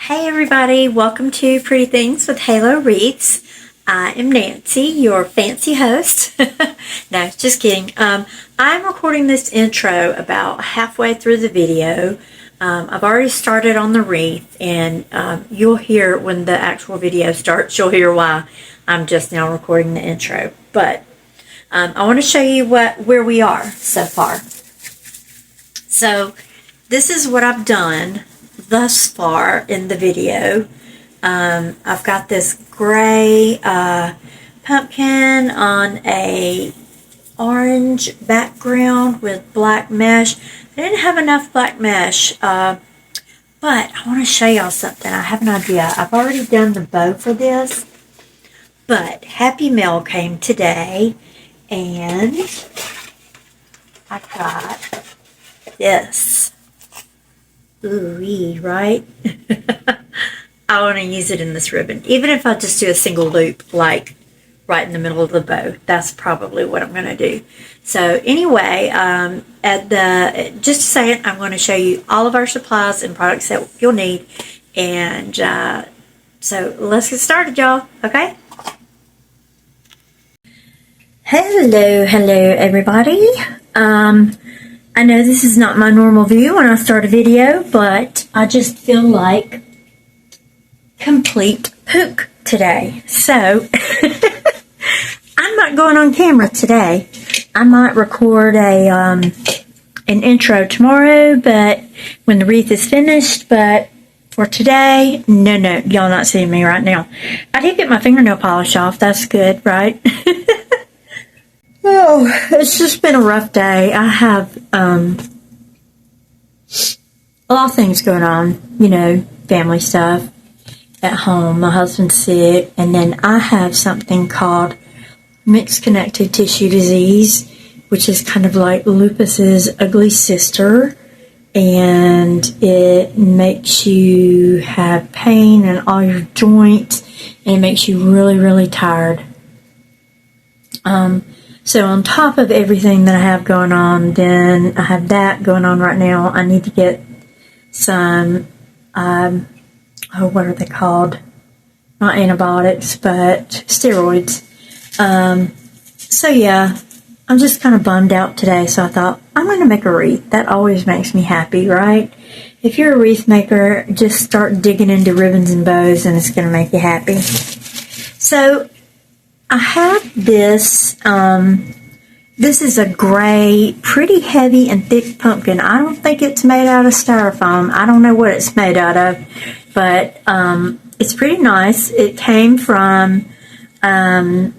Hey everybody, welcome to Pretty Things with Halo Wreaths. I am Nancy, your fancy host. No, just kidding. I'm recording this intro about halfway through the video. I've already started on the wreath, and you'll hear when the actual video starts, you'll hear why I'm just now recording the intro. But I want to show you where we are so far. So this is what I've done thus far in the video. I've got this gray pumpkin on a orange background with black mesh. I didn't have enough black mesh, but I want to show y'all something. I have an idea. I've already done the bow for this, but Happy Mail came today, and I got this. Ooh-wee, right? I want to use it in this ribbon. Even if I just do a single loop, like right in the middle of the bow, that's probably what I'm going to do. So anyway, just a second, I'm going to show you all of our supplies and products that you'll need. And so let's get started, y'all. Okay? Hello everybody. I know this is not my normal view when I start a video, but I just feel like complete pook today. So, I'm not going on camera today. I might record an intro tomorrow, but when the wreath is finished, but for today, no, y'all not seeing me right now. I did get my fingernail polish off. That's good, right? Oh, it's just been a rough day. I have a lot of things going on, you know, family stuff at home. My husband's sick, and then I have something called mixed connective tissue disease, which is kind of like lupus's ugly sister, and it makes you have pain in all your joints, and it makes you really tired. So on top of everything that I have going on, then I have that going on right now. I need to get some, what are they called? Not antibiotics, but steroids. So yeah, I'm just kind of bummed out today. So I thought, I'm going to make a wreath. That always makes me happy, right? If you're a wreath maker, just start digging into ribbons and bows and it's going to make you happy. So I have this, this is a gray, pretty heavy and thick pumpkin. I don't think it's made out of styrofoam. I don't know what it's made out of, but it's pretty nice. It came from Home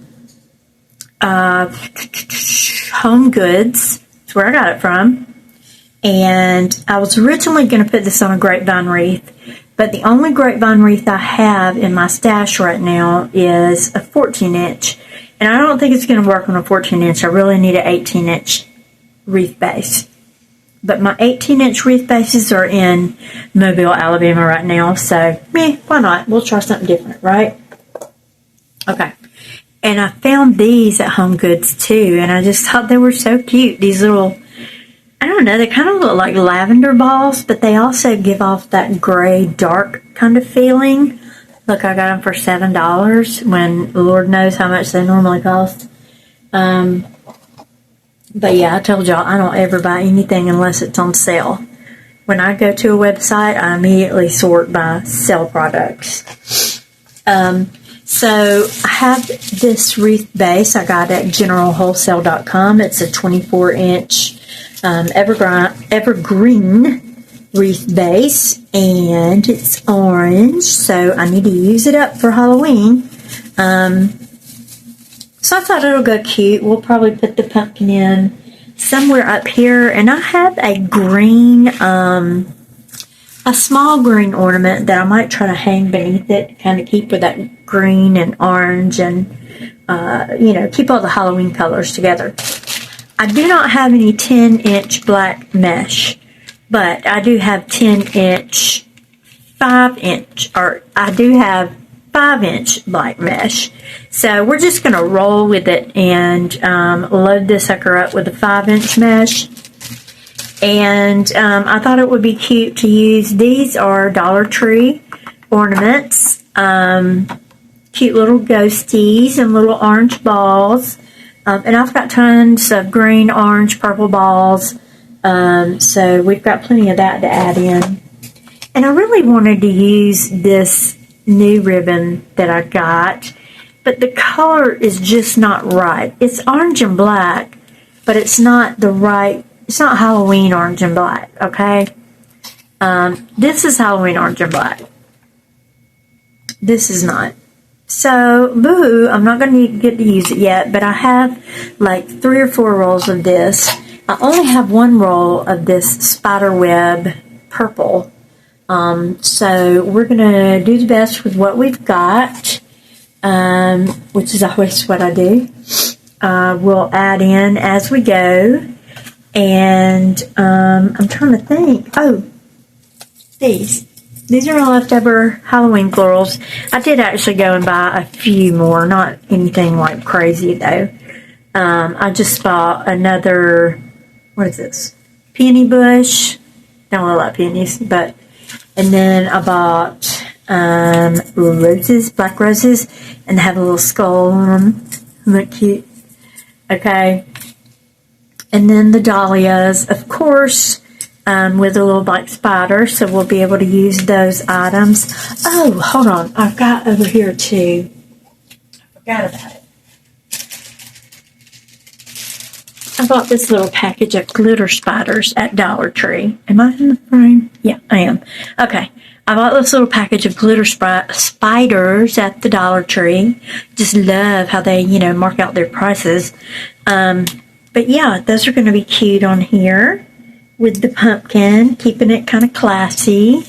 Goods. That's where I got it from. And I was originally going to put this on a grapevine wreath, but the only grapevine wreath I have in my stash right now is a 14-inch. And I don't think it's going to work on a 14-inch. I really need an 18-inch wreath base. But my 18-inch wreath bases are in Mobile, Alabama right now. So, why not? We'll try something different, right? Okay. And I found these at Home Goods too. And I just thought they were so cute. These little, I don't know, they kind of look like lavender balls, but they also give off that gray, dark kind of feeling. Look, I got them for $7 when Lord knows how much they normally cost. But yeah, I told y'all I don't ever buy anything unless it's on sale. When I go to a website, I immediately sort by sale products. So I have this wreath base I got at generalwholesale.com. It's a 24-inch evergreen wreath base, and it's orange, so I need to use it up for Halloween. So I thought it'll go cute. We'll probably put the pumpkin in somewhere up here, and I have a green, a small green ornament that I might try to hang beneath it, kind of keep with that green and orange, and you know, keep all the Halloween colors together. I do not have any 10-inch black mesh, but I do have 10-inch, 5-inch, or I do have 5-inch black mesh. So we're just going to roll with it and load this sucker up with a 5-inch mesh. And I thought it would be cute to use. These are Dollar Tree ornaments, cute little ghosties and little orange balls. And I've got tons of green, orange, purple balls. So we've got plenty of that to add in. And I really wanted to use this new ribbon that I got, but the color is just not right. It's orange and black, but it's not the right, it's not Halloween orange and black, okay? This is Halloween orange and black. This is not. So, boo, I'm not going to get to use it yet, but I have like 3 or 4 rolls of this. I only have 1 roll of this spider web purple. So we're going to do the best with what we've got, which is always what I do. We'll add in as we go. And I'm trying to think. Oh, these are our leftover Halloween florals. I did actually go and buy a few more, not anything like crazy though. I just bought another, what is this? Peony bush. Don't really like peonies, but, and then I bought roses, black roses, and they have a little skull on them. Look cute. Okay. And then the dahlias, of course, with a little black spider, so we'll be able to use those items. Oh, hold on. I've got over here too. I forgot about it. I bought this little package of glitter spiders at Dollar Tree. Am I in the frame? Yeah, I am. Okay. I bought this little package of glitter spiders at the Dollar Tree. Just love how they, mark out their prices. But yeah, those are going to be cute on here with the pumpkin, keeping it kind of classy.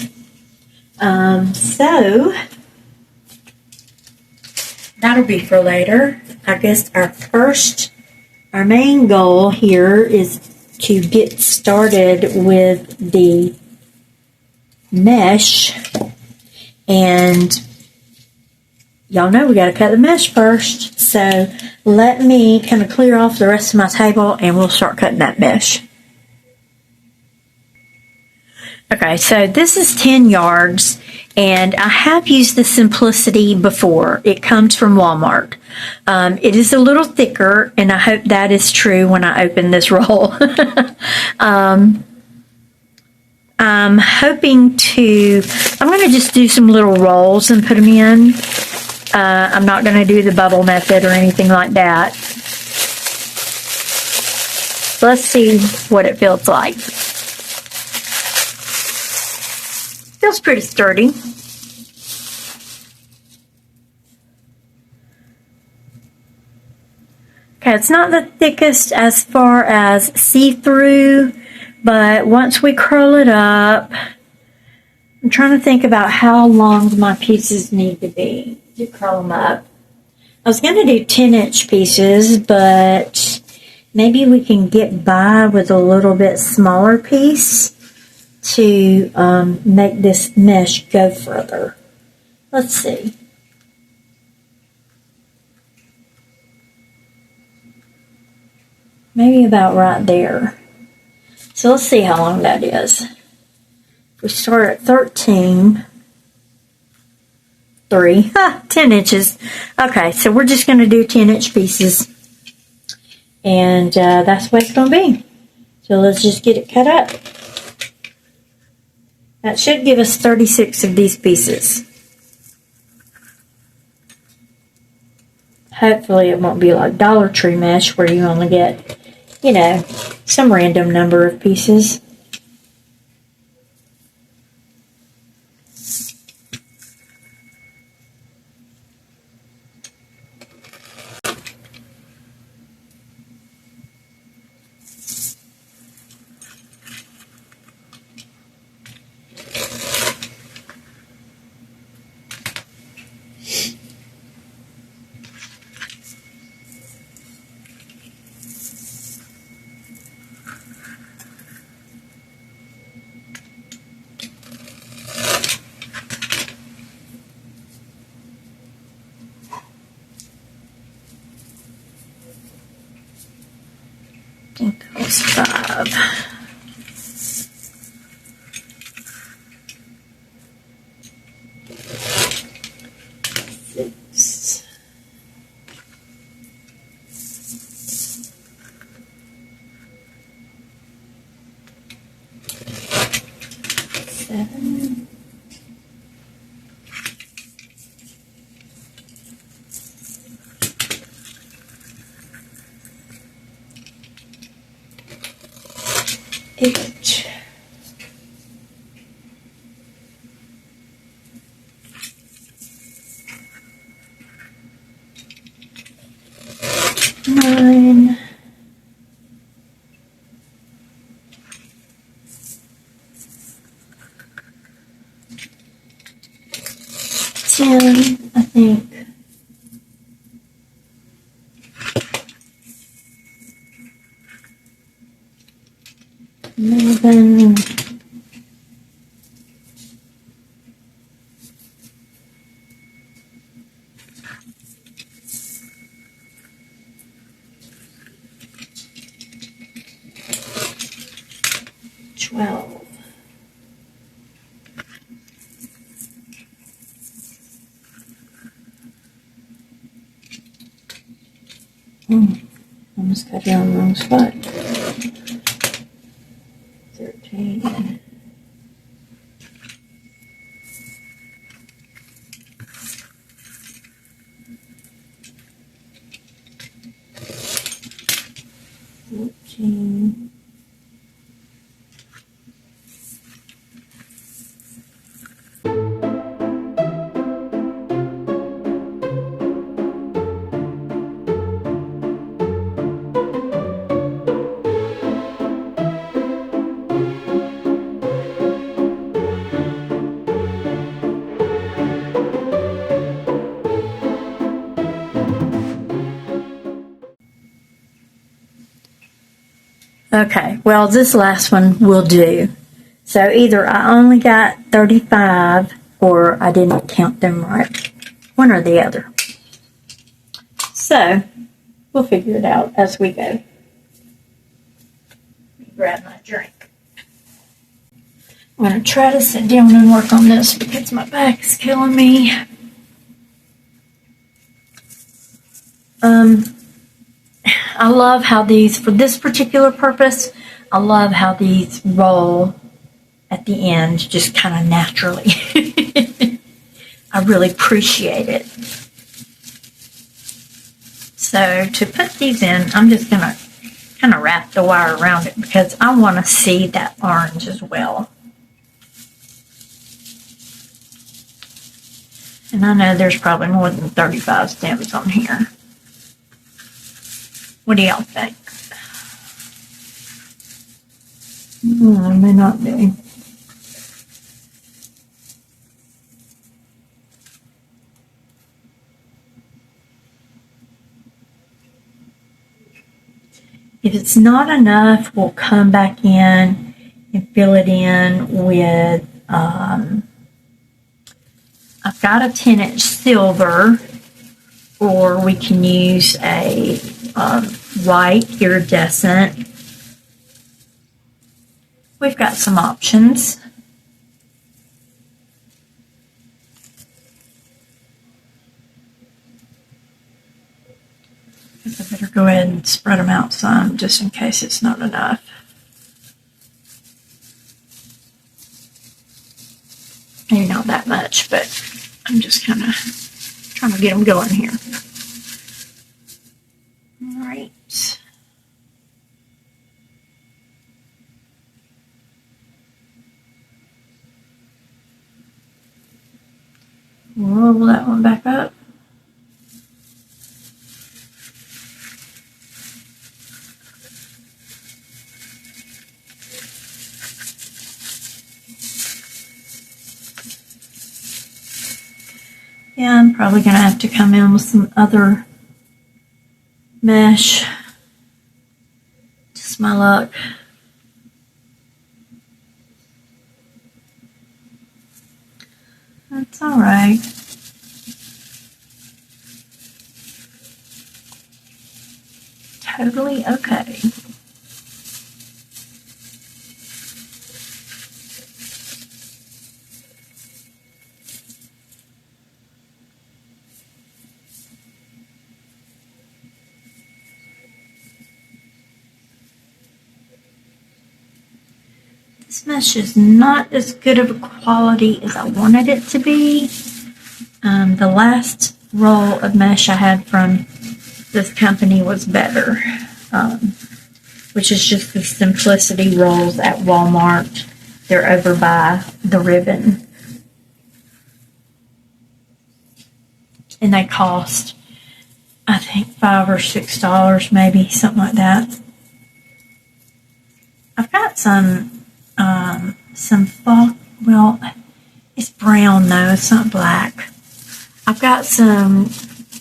So that'll be for later. I guess our main goal here is to get started with the mesh. And y'all know we got to cut the mesh first. So let me kind of clear off the rest of my table and we'll start cutting that mesh. Okay, so this is 10 yards, and I have used the Simplicity before. It comes from Walmart. It is a little thicker, and I hope that is true when I open this roll. I'm going to just do some little rolls and put them in. I'm not going to do the bubble method or anything like that. Let's see what it feels like. Feels pretty sturdy. Okay, it's not the thickest as far as see-through, but once we curl it up, I'm trying to think about how long my pieces need to be to curl them up. I was going to do 10-inch pieces, but maybe we can get by with a little bit smaller piece to make this mesh go further. Let's see. Maybe about right there. So let's see how long that is. We start at 13. 10 inches. Okay, so we're just going to do 10-inch pieces. And that's what it's going to be. So let's just get it cut up. That should give us 36 of these pieces. Hopefully it won't be like Dollar Tree mesh where you only get, some random number of pieces. I think that was 5. 9, 10, I think. 11, 12. Almost got it on the wrong spot. 13. 14. 'Okay, well, this last one will do. So either I only got 35 or I didn't count them right. One or the other. So we'll figure it out as we go. Let me grab my drink. I'm going to try to sit down and work on this because my back is killing me. I love how these, for this particular purpose, I love how these roll at the end just kind of naturally. I really appreciate it. So to put these in, I'm just going to kind of wrap the wire around it because I want to see that orange as well. And I know there's probably more than 35 stems on here. What do y'all think? I may not be. If it's not enough, we'll come back in and fill it in with, I've got a 10-inch silver, or we can use a white iridescent. We've got some options. I better go ahead and spread them out some just in case it's not enough. Maybe not that much, but I'm just kind of trying to get them going here. All right. Roll that one back up. Yeah, I'm probably going to have to come in with some other mesh. Just my luck. That's all right. Totally okay. This mesh is not as good of a quality as I wanted it to be. The last roll of mesh I had from this company was better, which is just the Simplicity rolls at Walmart. They're over by the Ribbon. And they cost I think $5 or $6, maybe, something like that. I've got some fall, well, it's brown though, it's not black. I've got some,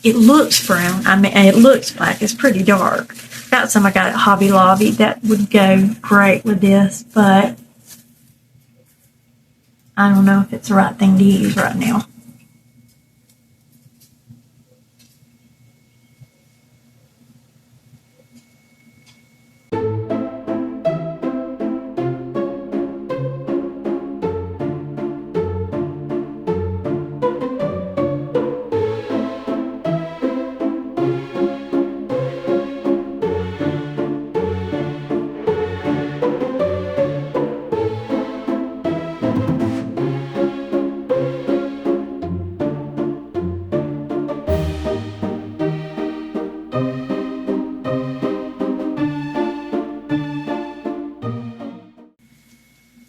it looks brown, I mean, it looks black, it's pretty dark. Got some I got at Hobby Lobby that would go great with this, but I don't know if it's the right thing to use right now.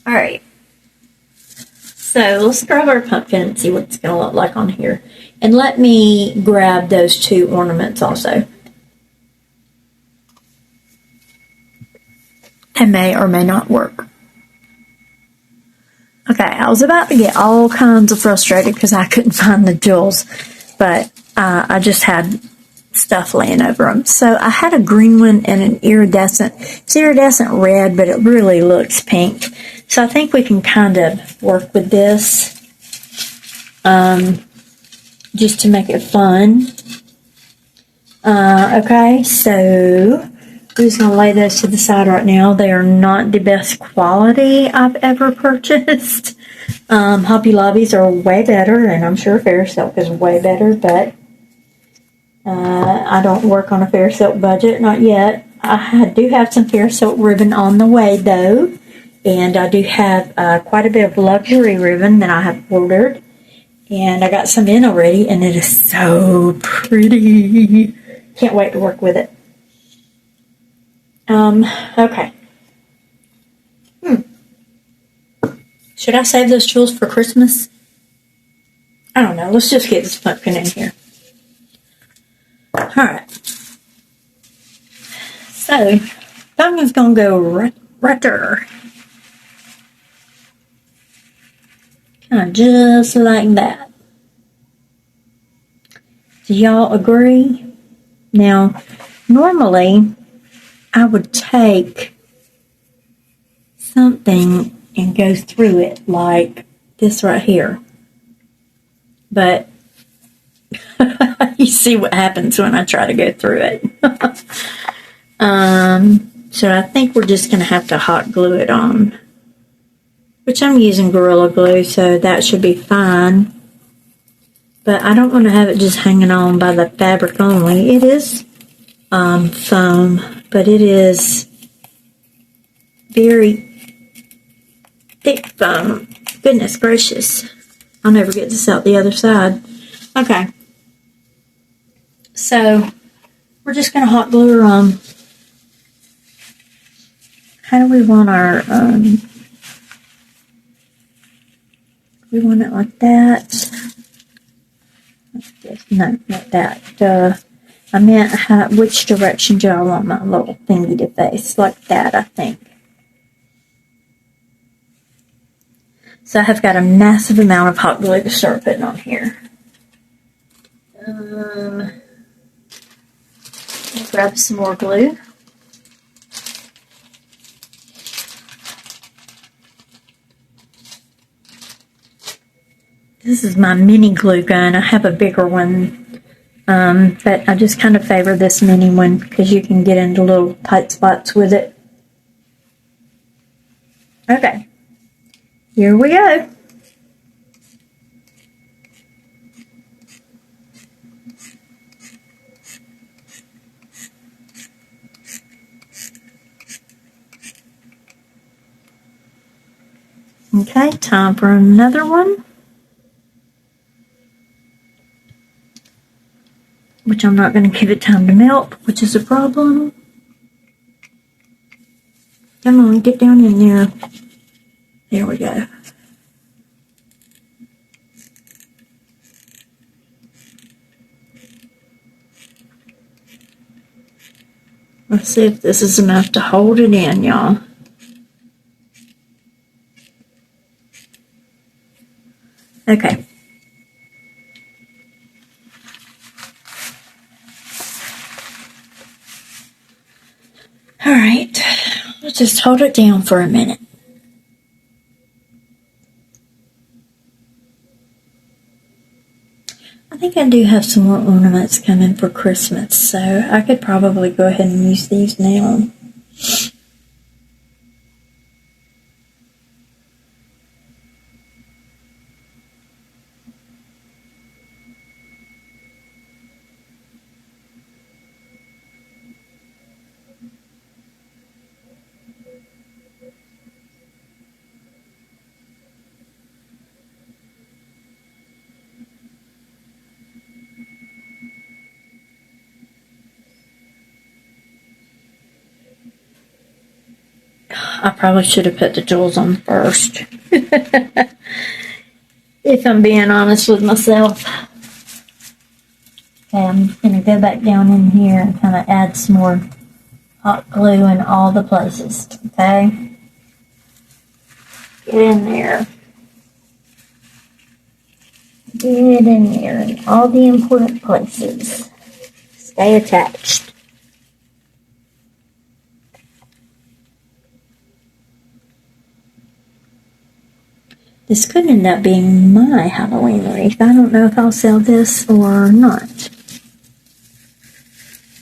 Alright, so let's grab our pumpkin and see what it's going to look like on here. And let me grab those two ornaments also. They may or may not work. Okay, I was about to get all kinds of frustrated because I couldn't find the jewels, but I just had stuff laying over them. So I had a green one and an iridescent. It's iridescent red, but it really looks pink. So I think we can kind of work with this just to make it fun. Okay, so we're just going to lay those to the side right now. They are not the best quality I've ever purchased. Hobby Lobbies are way better, and I'm sure Fair Silk is way better, but I don't work on a Fair Silk budget, not yet. I do have some Fair Silk ribbon on the way, though, and I do have quite a bit of luxury ribbon that I have ordered, and I got some in already, and it is so pretty. Can't wait to work with it. Okay. Should I save those jewels for Christmas? I don't know. Let's just get this pumpkin in here. Alright. So, pumpkin's going to go right there. Kind of just like that. Do y'all agree? Now, normally, I would take something and go through it like this right here. But you see what happens when I try to go through it. So I think we're just going to have to hot glue it on. Which I'm using Gorilla Glue, so that should be fine. But I don't want to have it just hanging on by the fabric only. It is foam, but it is very thick foam. Goodness gracious. I'll never get this out the other side. Okay. So, we're just going to hot glue her on. How do we want our, we want it like that? No, not that. I meant which direction do I want my little thingy to face? Like that, I think. So I have got a massive amount of hot glue to start putting on here. Grab some more glue. This is my mini glue gun. I have a bigger one, but I just kind of favor this mini one because you can get into little tight spots with it. Okay, here we go. Okay, time for another one. Which I'm not going to give it time to melt, which is a problem. Come on, get down in there. There we go. Let's see if this is enough to hold it in, y'all. Okay. All right. Let's just hold it down for a minute. I think I do have some more ornaments coming for Christmas, so I could probably go ahead and use these now. I probably should have put the jewels on first. If I'm being honest with myself. Okay, I'm just going to go back down in here and kind of add some more hot glue in all the places. Okay? Get in there. Get in there in all the important places. Stay attached. This could end up being my Halloween wreath. I don't know if I'll sell this or not.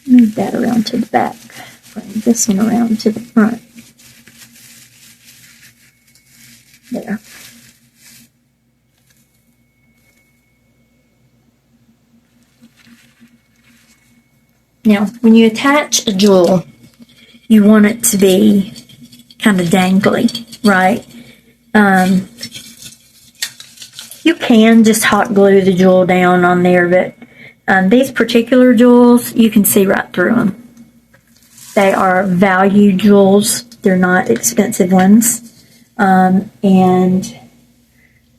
Move that around to the back. Bring this one around to the front. There. Now, when you attach a jewel, you want it to be kind of dangly, right? You can just hot glue the jewel down on there, but these particular jewels, you can see right through them. They are value jewels. They're not expensive ones. And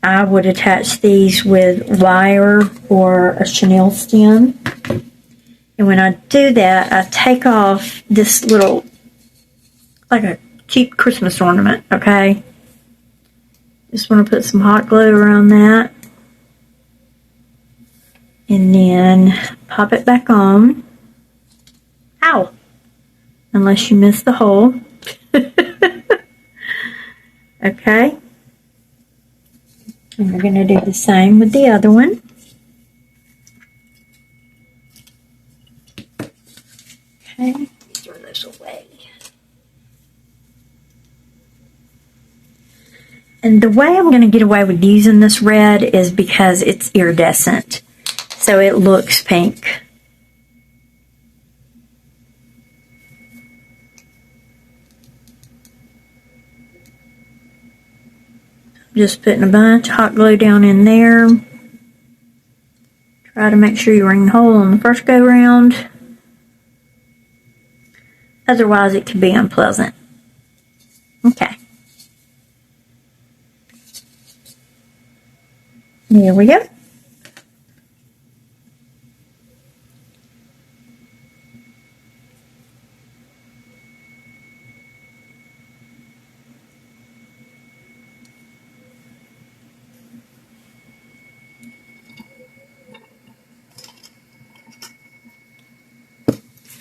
I would attach these with wire or a chenille stem. And when I do that, I take off this little, like a cheap Christmas ornament, okay? Just want to put some hot glue around that. And then pop it back on. Ow! Unless you miss the hole. Okay. And we're going to do the same with the other one. Okay. Throw those away. And the way I'm going to get away with using this red is because it's iridescent. So it looks pink. Just putting a bunch of hot glue down in there. Try to make sure you ring the hole on the first go round. Otherwise it could be unpleasant. Okay. There we go.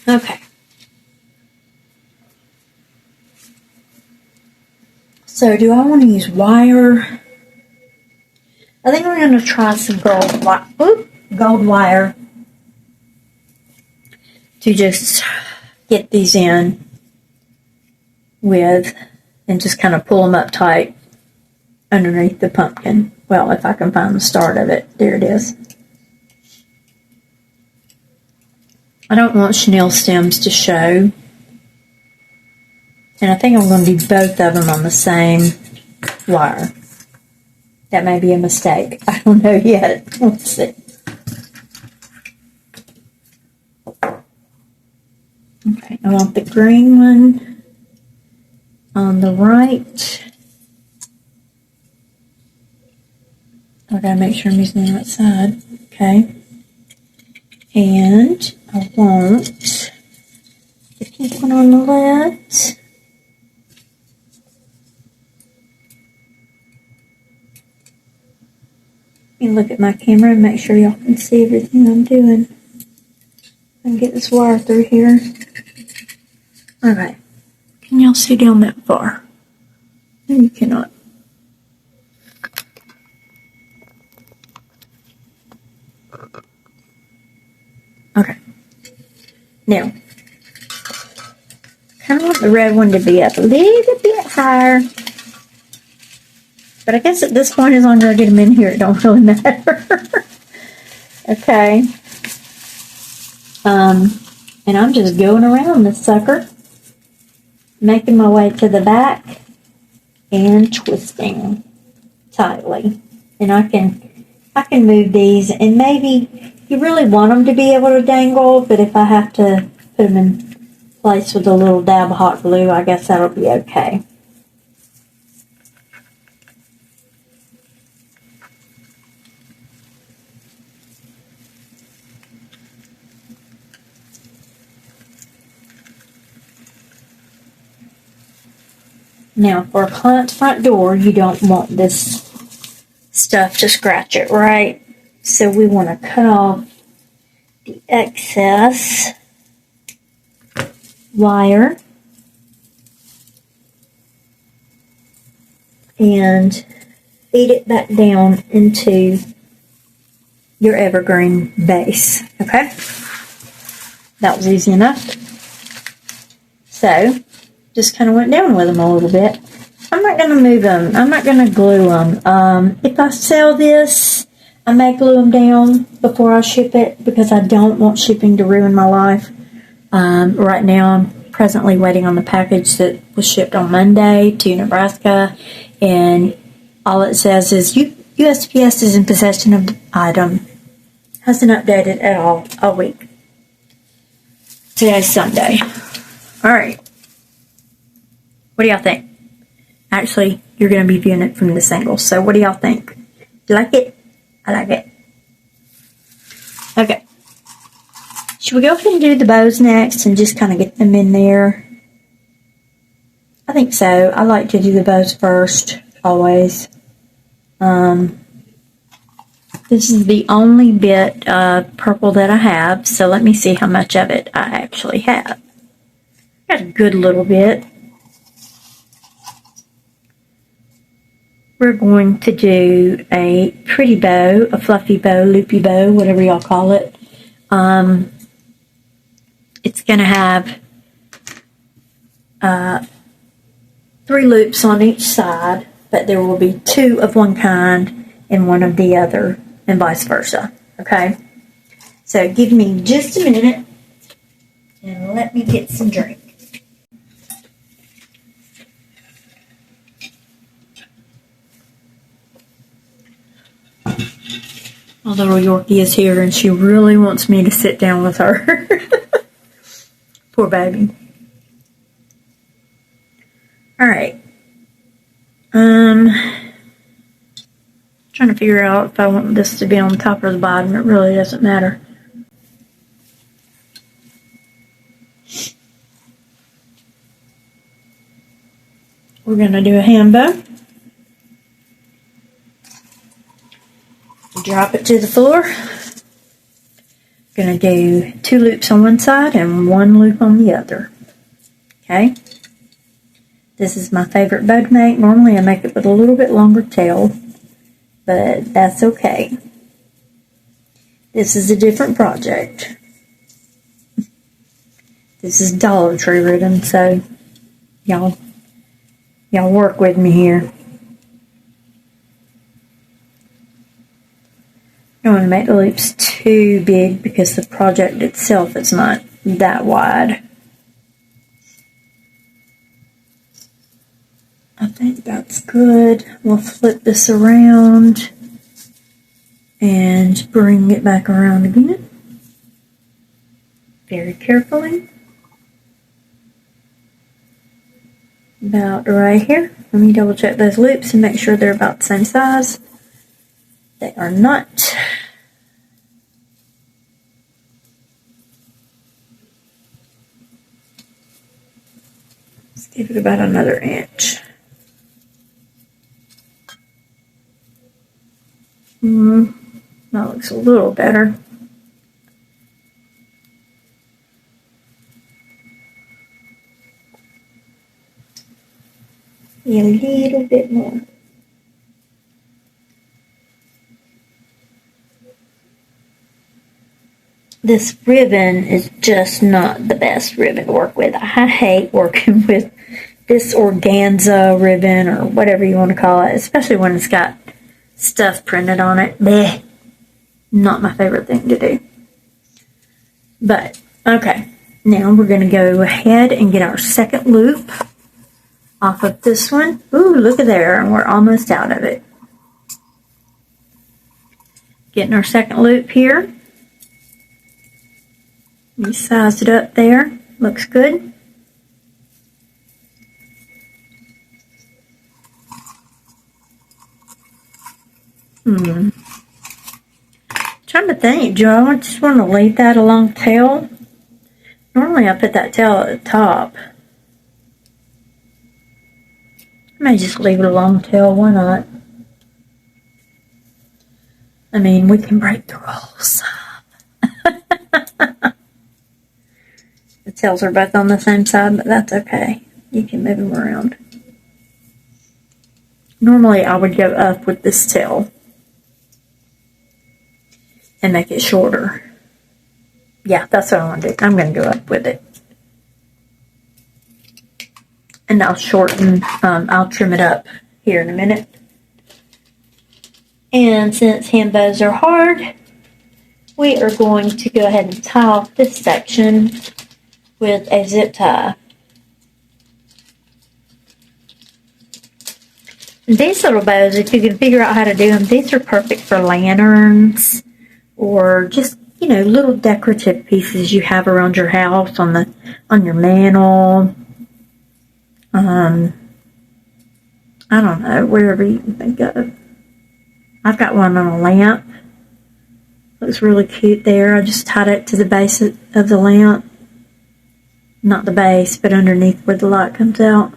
Okay. So do I want to use wire? I think we're going to try some gold wire to just get these in with and just kind of pull them up tight underneath the pumpkin. Well, if I can find the start of it. There it is. I don't want chenille stems to show. And I think I'm going to do both of them on the same wire. That may be a mistake. I don't know yet. Let's see. Okay, I want the green one on the right. I gotta make sure I'm using the right side. Okay. And I want the This one on the left. Let me look at my camera and make sure y'all can see everything I'm doing. I can get this wire through here. Okay. Can y'all see down that far? No, you cannot. Okay. Now, kind of want the red one to be up a little bit higher. But I guess at this point, as long as I get them in here, it don't really matter. Okay. And I'm just going around this sucker, making my way to the back and twisting tightly. And I can move these, and maybe you really want them to be able to dangle, but if I have to put them in place with a little dab of hot glue, I guess that'll be okay. Now, for a client's front door, you don't want this stuff to scratch it, right? So we want to cut off the excess wire and feed it back down into your evergreen base, okay? That was easy enough. So, just kind of went down with them a little bit. I'm not going to move them. I'm not going to glue them. If I sell this, I may glue them down before I ship it because I don't want shipping to ruin my life. Right now, I'm presently waiting on the package that was shipped on Monday to Nebraska, and all it says is USPS is in possession of the item. Hasn't updated at all week. Today's Sunday. All right. What do y'all think? Actually, you're going to be viewing it from this angle. So what do y'all think? You like it? I like it. Okay. Should we go ahead and do the bows next and just kind of get them in there? I think so. I like to do the bows first, always. This is the only bit of purple that I have. So let me see how much of it I actually have. Got a good little bit. We're going to do a pretty bow, a fluffy bow, loopy bow, whatever y'all call it. It's going to have 3 loops on each side, but there will be 2 of one kind and 1 of the other, and vice versa. Okay? So give me just a minute and let me get some drink. My little Yorkie is here, and she really wants me to sit down with her. Poor baby. All right. Trying to figure out if I want this to be on the top or the bottom. It really doesn't matter. We're going to do a hand bow. Drop it to the floor. Going to do 2 loops on one side and 1 loop on the other. Okay. This is my favorite bow to make. Normally I make it with a little bit longer tail, but that's okay. This is a different project. This is Dollar Tree ribbon, so y'all work with me here. I don't want to make the loops too big because the project itself is not that wide. I think that's good. We'll flip this around and bring it back around again. Very carefully. About right here. Let me double check those loops and make sure they're about the same size. They are not. Give it about another inch. That looks a little better. A little bit more. This ribbon is just not the best ribbon to work with. I hate working with this organza ribbon or whatever you want to call it, especially when it's got stuff printed on it. Blech. Not my favorite thing to do. But, okay. Now we're going to go ahead and get our second loop off of this one. Ooh, look at there. And we're almost out of it. Getting our second loop here. We sized it up there. Looks good. Trying to think, do I just want to leave that a long tail? Normally I put that tail at the top. I may just leave it a long tail, why not? I mean, we can break the rules. The tails are both on the same side, but that's okay. You can move them around. Normally I would go up with this tail and make it shorter. Yeah, that's what I want to do. I'm going to go up with it. And I'll shorten, I'll trim it up here in a minute. And since hand bows are hard, we are going to go ahead and tie off this section with a zip tie. These little bows, if you can figure out how to do them, these are perfect for lanterns or just, you know, little decorative pieces you have around your house on your mantle. I don't know, wherever you can think of. I've got one on a lamp. Looks really cute there. I just tied it to the base of the lamp. Not the base, but underneath where the light comes out.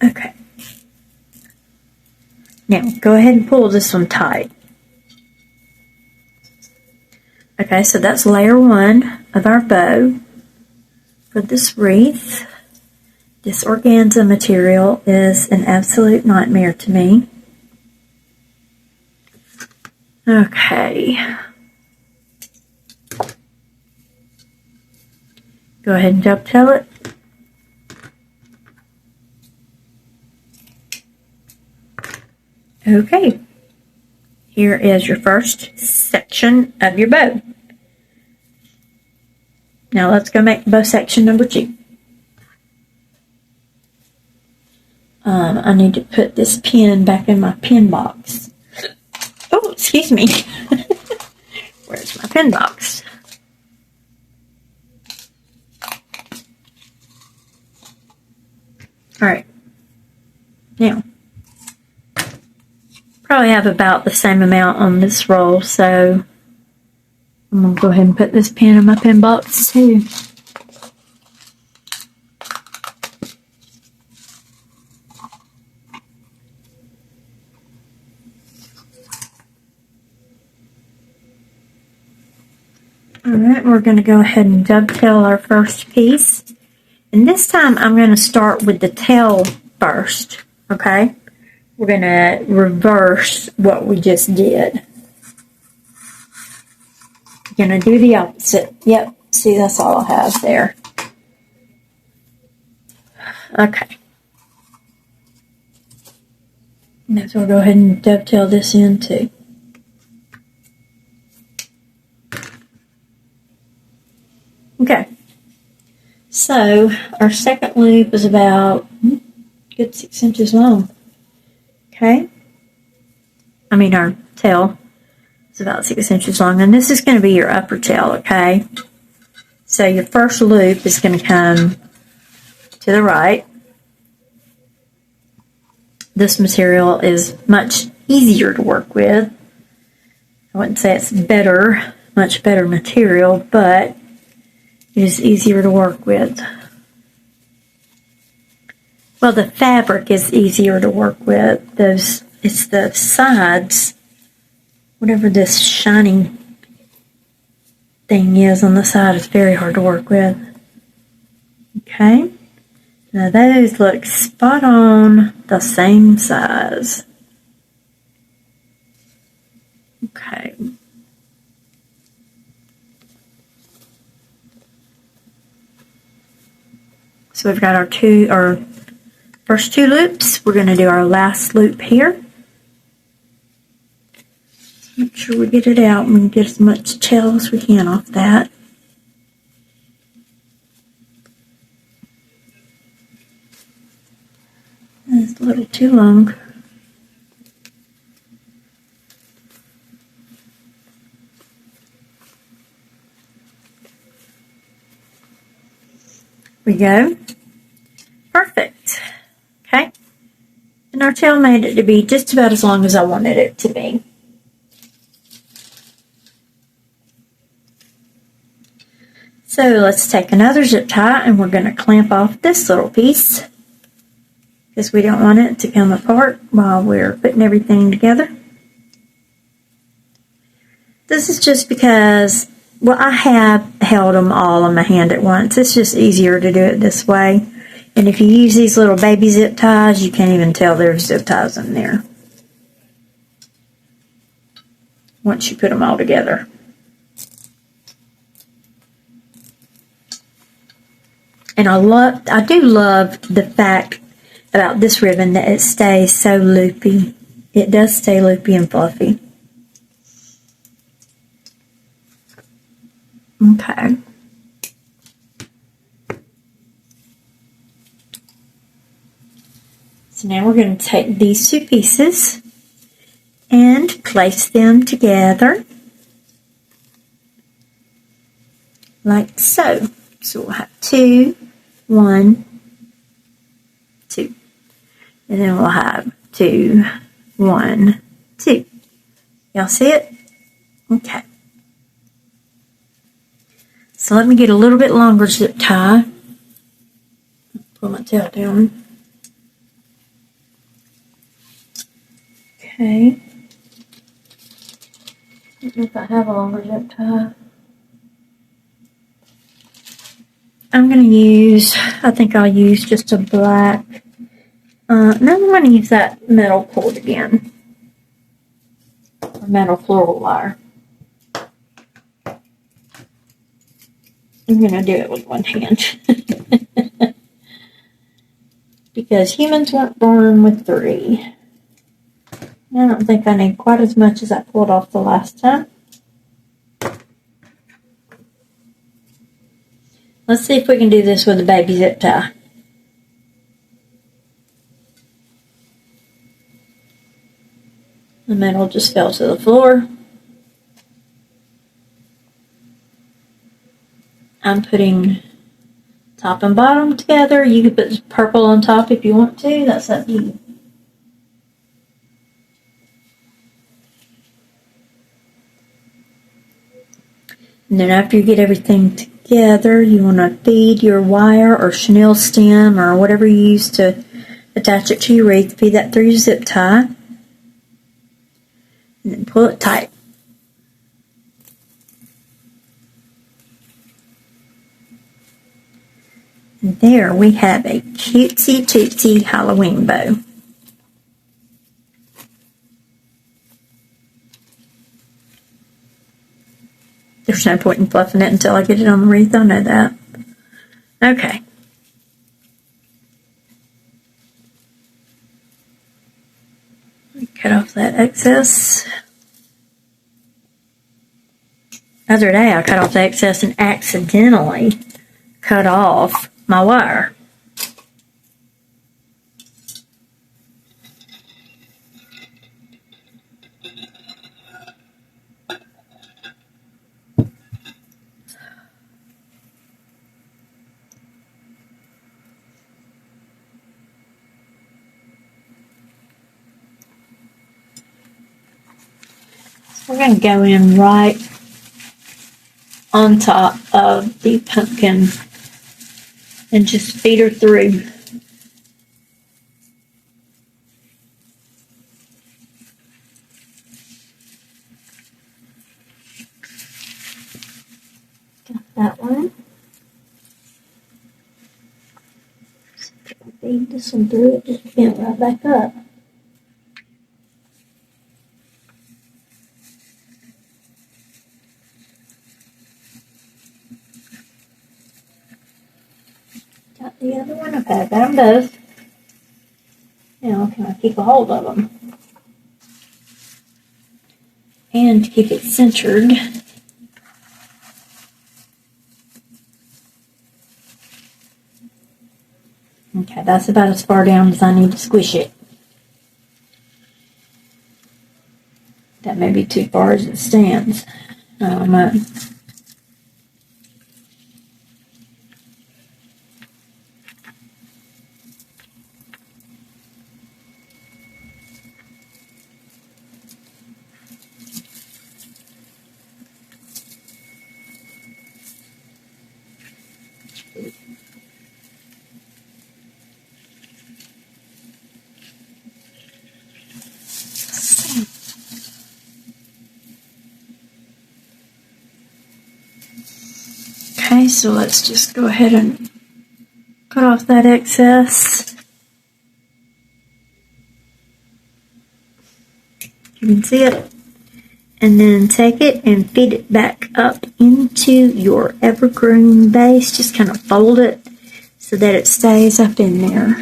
Okay. Now, go ahead and pull this one tight. Okay, so that's layer one of our bow. For this wreath, this organza material is an absolute nightmare to me. Okay. Go ahead and dovetail it. Okay. Here is your first section of your bow. Now let's go make bow section number 2. I need to put this pin back in my pin box. Oh, excuse me. Where's my pin box? Alright. Now, probably have about the same amount on this roll, so I'm going to go ahead and put this pin in my pin box too. Alright, we're going to go ahead and dovetail our first piece. And this time I'm going to start with the tail first, okay? We're going to reverse what we just did. We're going to do the opposite. Yep, see, that's all I have there. Okay. Now, so we'll go ahead and dovetail this in too. Okay. So, our second loop is about a good 6 inches long. Okay? I mean, our tail is about 6 inches long. And this is going to be your upper tail, okay? So, your first loop is going to come to the right. This material is much easier to work with. I wouldn't say it's better, much better material, but It is easier to work with. Well, the fabric is easier to work with. It's the sides, whatever this shiny thing is on the side, is very hard to work with. Okay. Now those look spot on the same size. Okay. So we've got our first two loops. We're going to do our last loop here. Make sure we get it out and we get as much tail as we can off that. It's a little too long. We go. Perfect. Okay. And our tail made it to be just about as long as I wanted it to be. So let's take another zip tie and we're going to clamp off this little piece because we don't want it to come apart while we're putting everything together. This is just because, well, I have held them all in my hand at once. It's just easier to do it this way. And if you use these little baby zip ties, you can't even tell there's zip ties in there once you put them all together. And I do love the fact about this ribbon that it stays so loopy. It does stay loopy and fluffy. Okay. So now we're going to take these two pieces and place them together like so. So we'll have 2, 1, 2. And then we'll have 2, 1, 2. Y'all see it? Okay. So let me get a little bit longer zip tie. Pull my tail down. Okay. I don't know if I have a longer zip tie. I'm going to use, I think I'll use just a black, no, I'm going to use that metal cord again, or metal floral wire. I'm going to do it with one hand, because humans weren't born with 3. I don't think I need quite as much as I pulled off the last time. Let's see if we can do this with a baby zip tie. The metal just fell to the floor. I'm putting top and bottom together. You could put purple on top if you want to. That's up to you. And then after you get everything together, you want to feed your wire or chenille stem or whatever you use to attach it to your wreath. Feed that through your zip tie. And then pull it tight. And there we have a cutesy tootsy Halloween bow. There's no point in fluffing it until I get it on the wreath. I know that. Okay. Cut off that excess. The other day I cut off the excess and accidentally cut off my wire. We're going to go in right on top of the pumpkin and just feed her through. Got that one. Feed this one through, it just bent right back up. Got the other one. Okay, got them both. Now, can I keep a hold of them? And to keep it centered, okay, that's about as far down as I need to squish it. That may be too far as it stands. I don't know. Okay, so let's just go ahead and cut off that excess. You can see it. And then take it and feed it back up into your evergreen base. Just kind of fold it so that it stays up in there.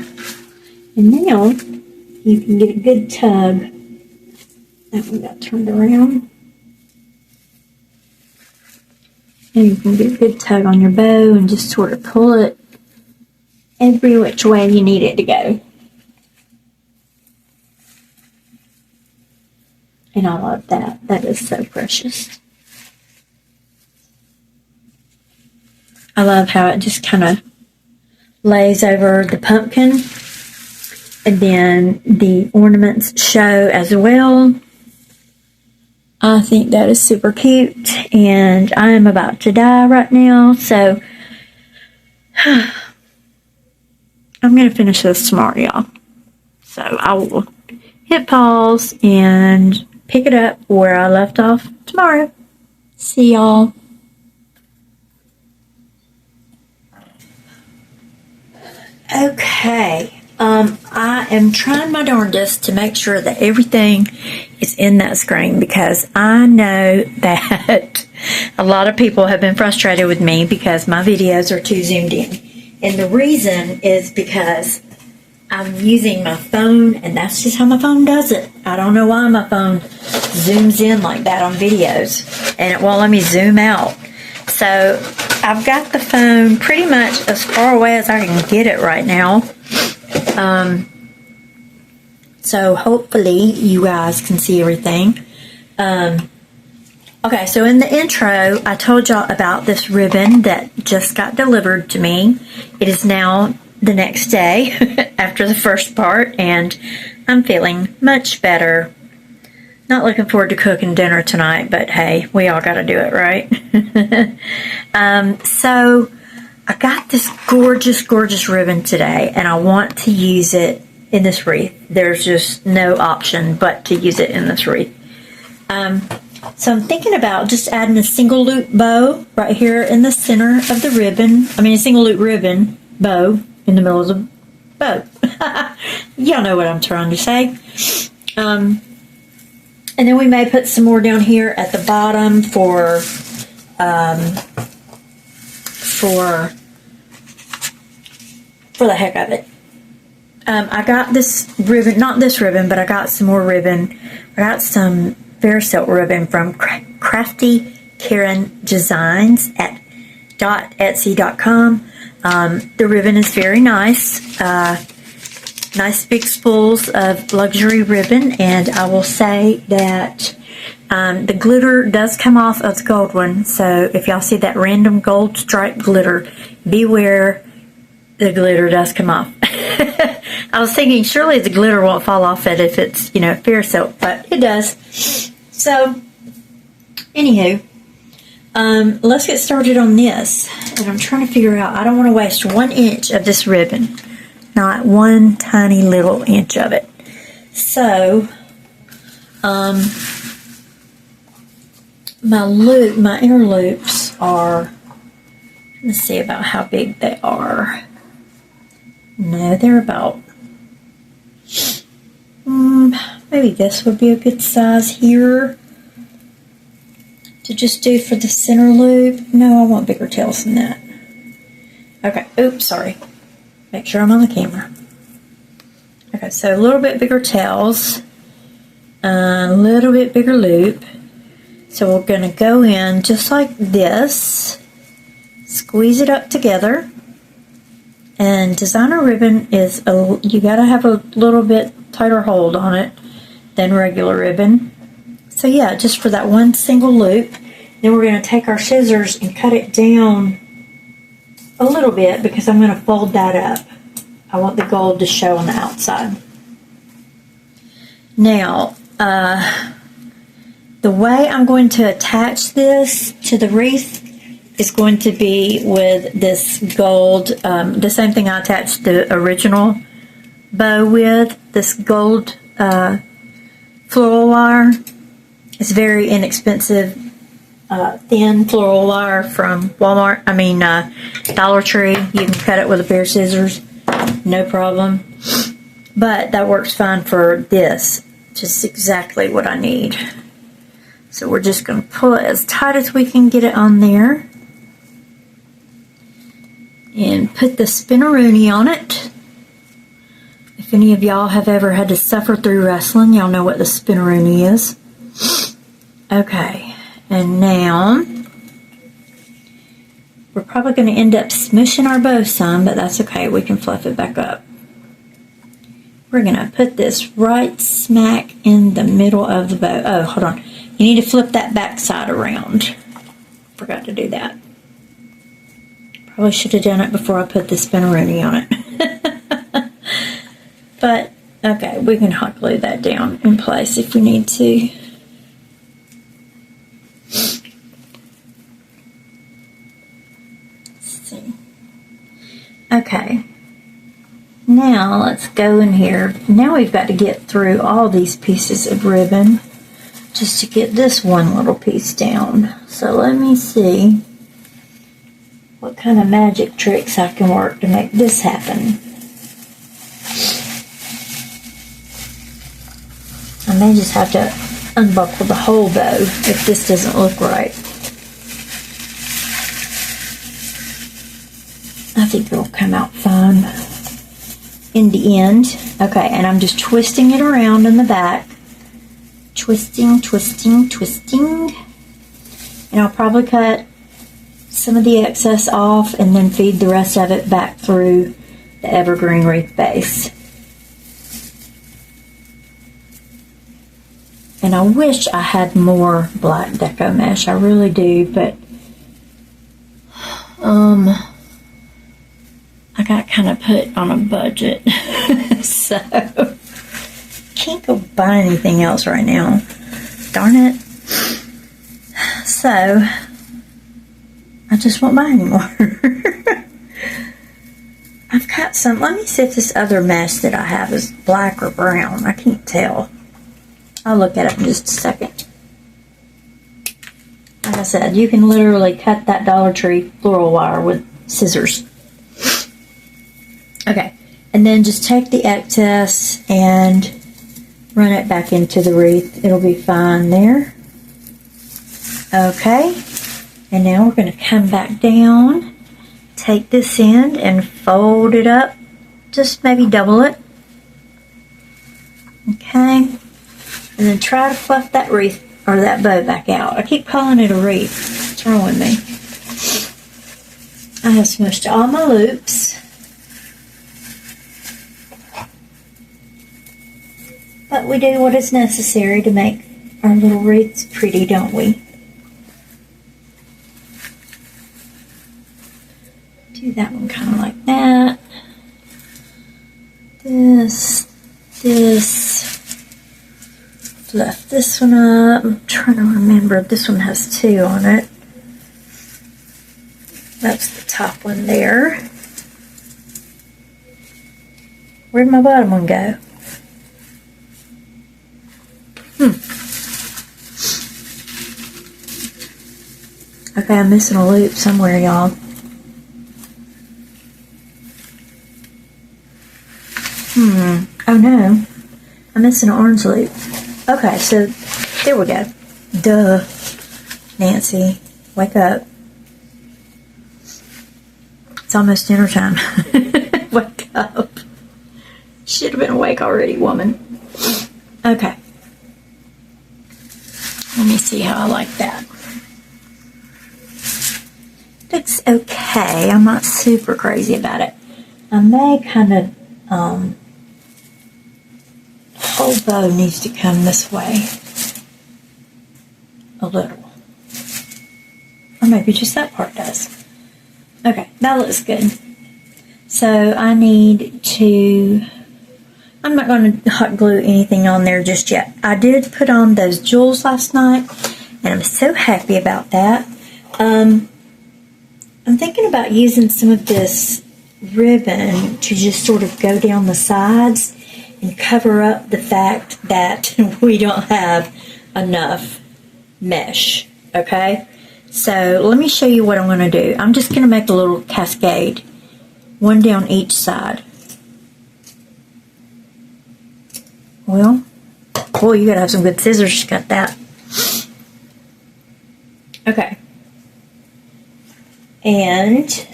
And now you can get a good tug. That one got turned around. And you can get a good tug on your bow and just sort of pull it every which way you need it to go. And I love that. That is so precious. I love how it just kind of lays over the pumpkin. And then the ornaments show as well. I think that is super cute. And I am about to die right now. So I'm going to finish this tomorrow, y'all. So I will hit pause and pick it up where I left off tomorrow. See y'all. Okay. I am trying my darndest to make sure that everything is in that screen because I know that a lot of people have been frustrated with me because my videos are too zoomed in. And the reason is because I'm using my phone, and that's just how my phone does it. I don't know why my phone zooms in like that on videos, and it won't let me zoom out. So I've got the phone pretty much as far away as I can get it right now. So hopefully you guys can see everything. Okay, so in the intro, I told y'all about this ribbon that just got delivered to me. It is now the next day after the first part, and I'm feeling much better. Not looking forward to cooking dinner tonight, but hey, we all got to do it, right? So I got this gorgeous, gorgeous ribbon today, and I want to use it in this wreath. There's just no option but to use it in this wreath. So I'm thinking about just adding a single loop bow right here in the center of the ribbon. I mean, a single loop ribbon bow in the middle of the bow. Y'all know what I'm trying to say. And then we may put some more down here at the bottom for the heck of it. I got this ribbon, not this ribbon, but I got some more ribbon. I got some fair silk ribbon from Crafty Karen Designs at .etsy.com. The ribbon is very nice. Nice big spools of luxury ribbon, and I will say that the glitter does come off of the gold one, so if y'all see that random gold stripe glitter, beware, the glitter does come off. I was thinking surely the glitter won't fall off it if it's, you know, fair silk, but it does. So, anywho, let's get started on this. And I'm trying to figure out, I don't want to waste 1 inch of this ribbon. Not one tiny little inch of it. So, my inner loops are, let's see about how big they are. No, they're about, maybe this would be a good size here to just do for the center loop. No, I want bigger tails than that. Okay, oops, sorry. Make sure I'm on the camera. Okay, so a little bit bigger tails, a little bit bigger loop. So we're going to go in just like this, squeeze it up together. And designer ribbon is, you got to have a little bit tighter hold on it than regular ribbon. So yeah, just for that one single loop. Then we're going to take our scissors and cut it down a little bit because I'm going to fold that up. I want the gold to show on the outside. Now, the way I'm going to attach this to the wreath is going to be with this gold, the same thing I attached the original bow with, this gold floral wire. It's very inexpensive, thin floral wire from Walmart, Dollar Tree. You can cut it with a pair of scissors, no problem. But that works fine for this, just exactly what I need. So we're just going to pull it as tight as we can get it on there. And put the spinneroonie on it. If any of y'all have ever had to suffer through wrestling, y'all know what the spinneroonie is. Okay, and now we're probably going to end up smushing our bow some, but that's okay. We can fluff it back up. We're going to put this right smack in the middle of the bow. Oh, hold on. You need to flip that back side around. Forgot to do that. Probably should have done it before I put the spinneroonie on it. But, okay, we can hot glue that down in place if we need to. Let's see. Okay. Now, let's go in here. Now we've got to get through all these pieces of ribbon just to get this one little piece down. So let me see what kind of magic tricks I can work to make this happen. I may just have to unbuckle the whole bow if this doesn't look right. I think it'll come out fine in the end. Okay, and I'm just twisting it around in the back. Twisting, twisting, twisting. And I'll probably cut some of the excess off and then feed the rest of it back through the evergreen wreath base. And I wish I had more black deco mesh. I really do, but I got kind of put on a budget. So can't go buy anything else right now. Darn it. So I just won't buy anymore. I've got some. Let me see if this other mesh that I have is black or brown. I can't tell. I'll look at it in just a second. Like I said, you can literally cut that Dollar Tree floral wire with scissors. Okay, and then just take the excess and run it back into the wreath. It'll be fine there. Okay, and now we're going to come back down, take this end and fold it up, just maybe double it. Okay, and then try to fluff that wreath or that bow back out. I keep calling it a wreath. What's wrong with me? I have smushed all my loops. But we do what is necessary to make our little wreaths pretty, don't we? Do that one kind of like that. This. Fluff this one up. I'm trying to remember. This one has 2 on it. That's the top one there. Where'd my bottom one go? Okay, I'm missing a loop somewhere, y'all. Oh no. I'm missing an orange loop. Okay, so there we go. Duh. Nancy, wake up. It's almost dinner time. Wake up. Should have been awake already, woman. Okay. Let me see how I like that. Looks okay. I'm not super crazy about it. I may kind of, whole bow needs to come this way. A little. Or maybe just that part does. Okay, that looks good. So I need to, I'm not going to hot glue anything on there just yet. I did put on those jewels last night, and I'm so happy about that. I'm thinking about using some of this ribbon to just sort of go down the sides and cover up the fact that we don't have enough mesh, okay? So let me show you what I'm going to do. I'm just going to make a little cascade, one down each side. Well, boy, you got to have some good scissors to cut that. Okay. And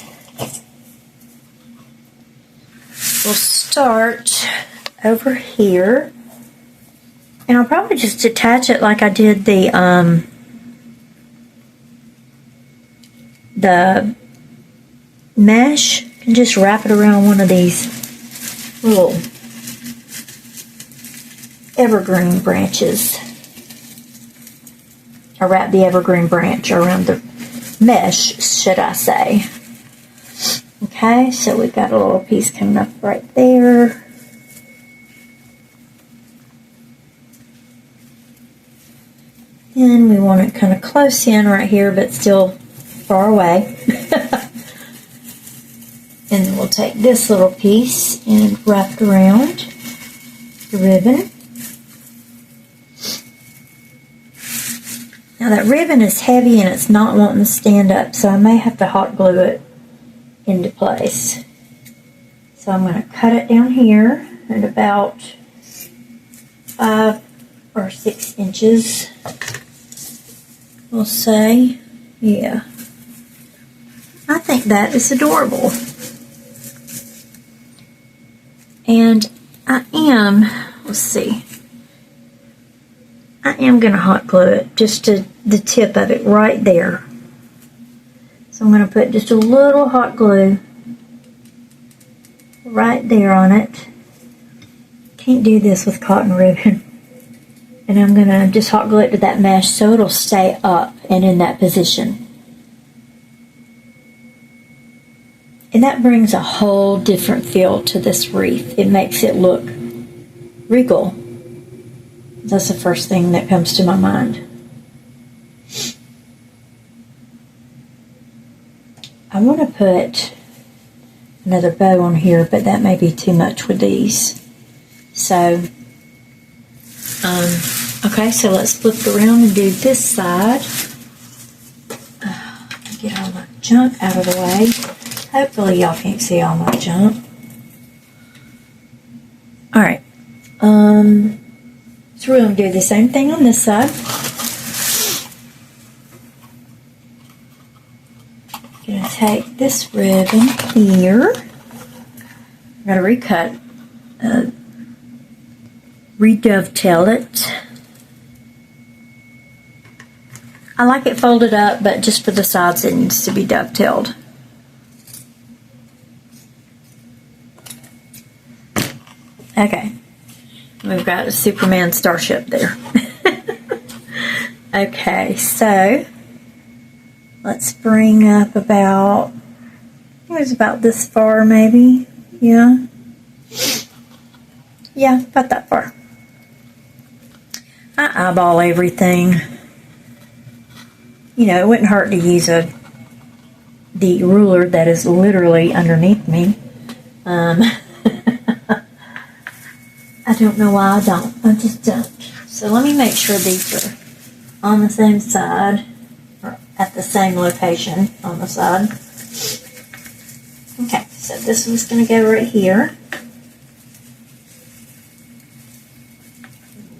we'll start over here. And I'll probably just attach it like I did the mesh, and just wrap it around one of these little evergreen branches. Or wrap the evergreen branch around the mesh, should I say. Okay, so we've got a little piece coming up right there. And we want it kind of close in right here, but still far away. And then we'll take this little piece and wrap it around the ribbon. Now that ribbon is heavy and it's not wanting to stand up, so I may have to hot glue it into place. So I'm going to cut it down here at about 5 or 6 inches. We'll say, yeah. I think that is adorable. And I am, let's see, I am going to hot glue it just to the tip of it right there. So I'm going to put just a little hot glue right there on it. Can't do this with cotton ribbon. And I'm going to just hot glue it to that mesh so it'll stay up and in that position. And that brings a whole different feel to this wreath. It makes it look regal. That's the first thing that comes to my mind. I want to put another bow on here, but that may be too much with these. So, okay, so let's flip it around and do this side. Get all my junk out of the way. Hopefully y'all can't see all my junk. Alright. So we're going to do the same thing on this side. Going to take this ribbon here. I'm going to recut, redovetail it. I like it folded up, but just for the sides it needs to be dovetailed. Okay, we've got a Superman starship there. Okay, so let's bring up about, I think it was about this far maybe, yeah. Yeah, about that far. I eyeball everything. You know, it wouldn't hurt to use a the ruler that is literally underneath me. I don't know why I don't. I just don't. So let me make sure these are on the same side, or at the same location on the side. Okay, so this one's going to go right here.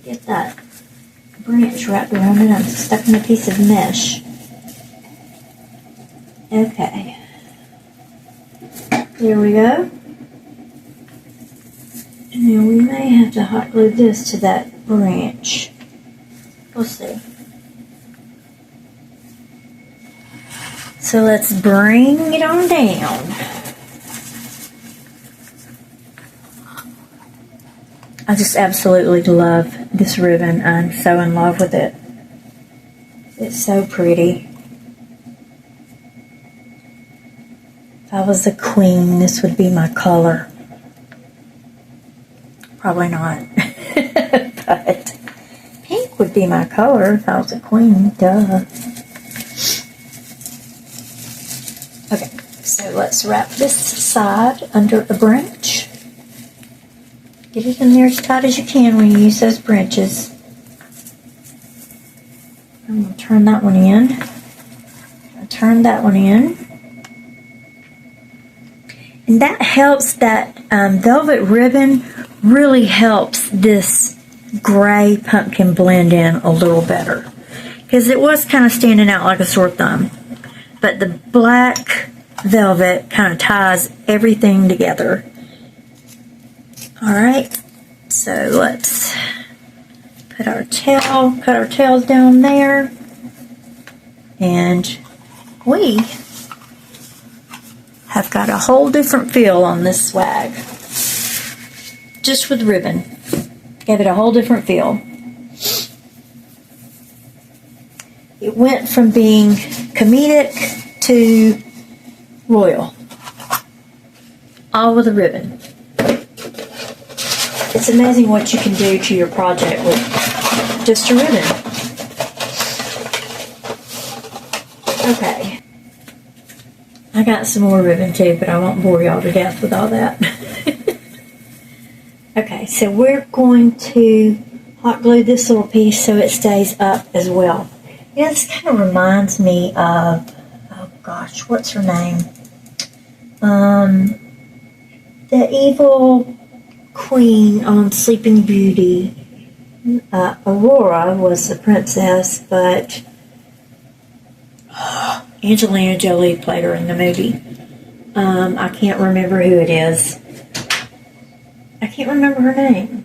Get that branch wrapped around it. I'm stuck in a piece of mesh. Okay. There we go. And then we may have to hot glue this to that branch. We'll see. So let's bring it on down. I just absolutely love this ribbon. I'm so in love with it. It's so pretty. If I was a queen, this would be my color. Probably not. But pink would be my color if I was a queen. Duh. Okay, so let's wrap this side under a branch. Get it in there as tight as you can when you use those branches. I'm going to turn that one in. Turn that one in. And that helps, that velvet ribbon really helps this gray pumpkin blend in a little better. Because it was kind of standing out like a sore thumb. But the black velvet kind of ties everything together. Alright, so let's put our tail, cut our tails down there. And we have got a whole different feel on this swag. Just with ribbon. Gave it a whole different feel. It went from being comedic to royal. All with a ribbon. It's amazing what you can do to your project with just a ribbon. Okay. I got some more ribbon too, but I won't bore y'all to death with all that. Okay, so we're going to hot glue this little piece so it stays up as well. Yeah, this kind of reminds me of, oh gosh, what's her name? The evil queen on Sleeping Beauty. Aurora was the princess, but Angelina Jolie played her in the movie. I can't remember who it is. I can't remember her name.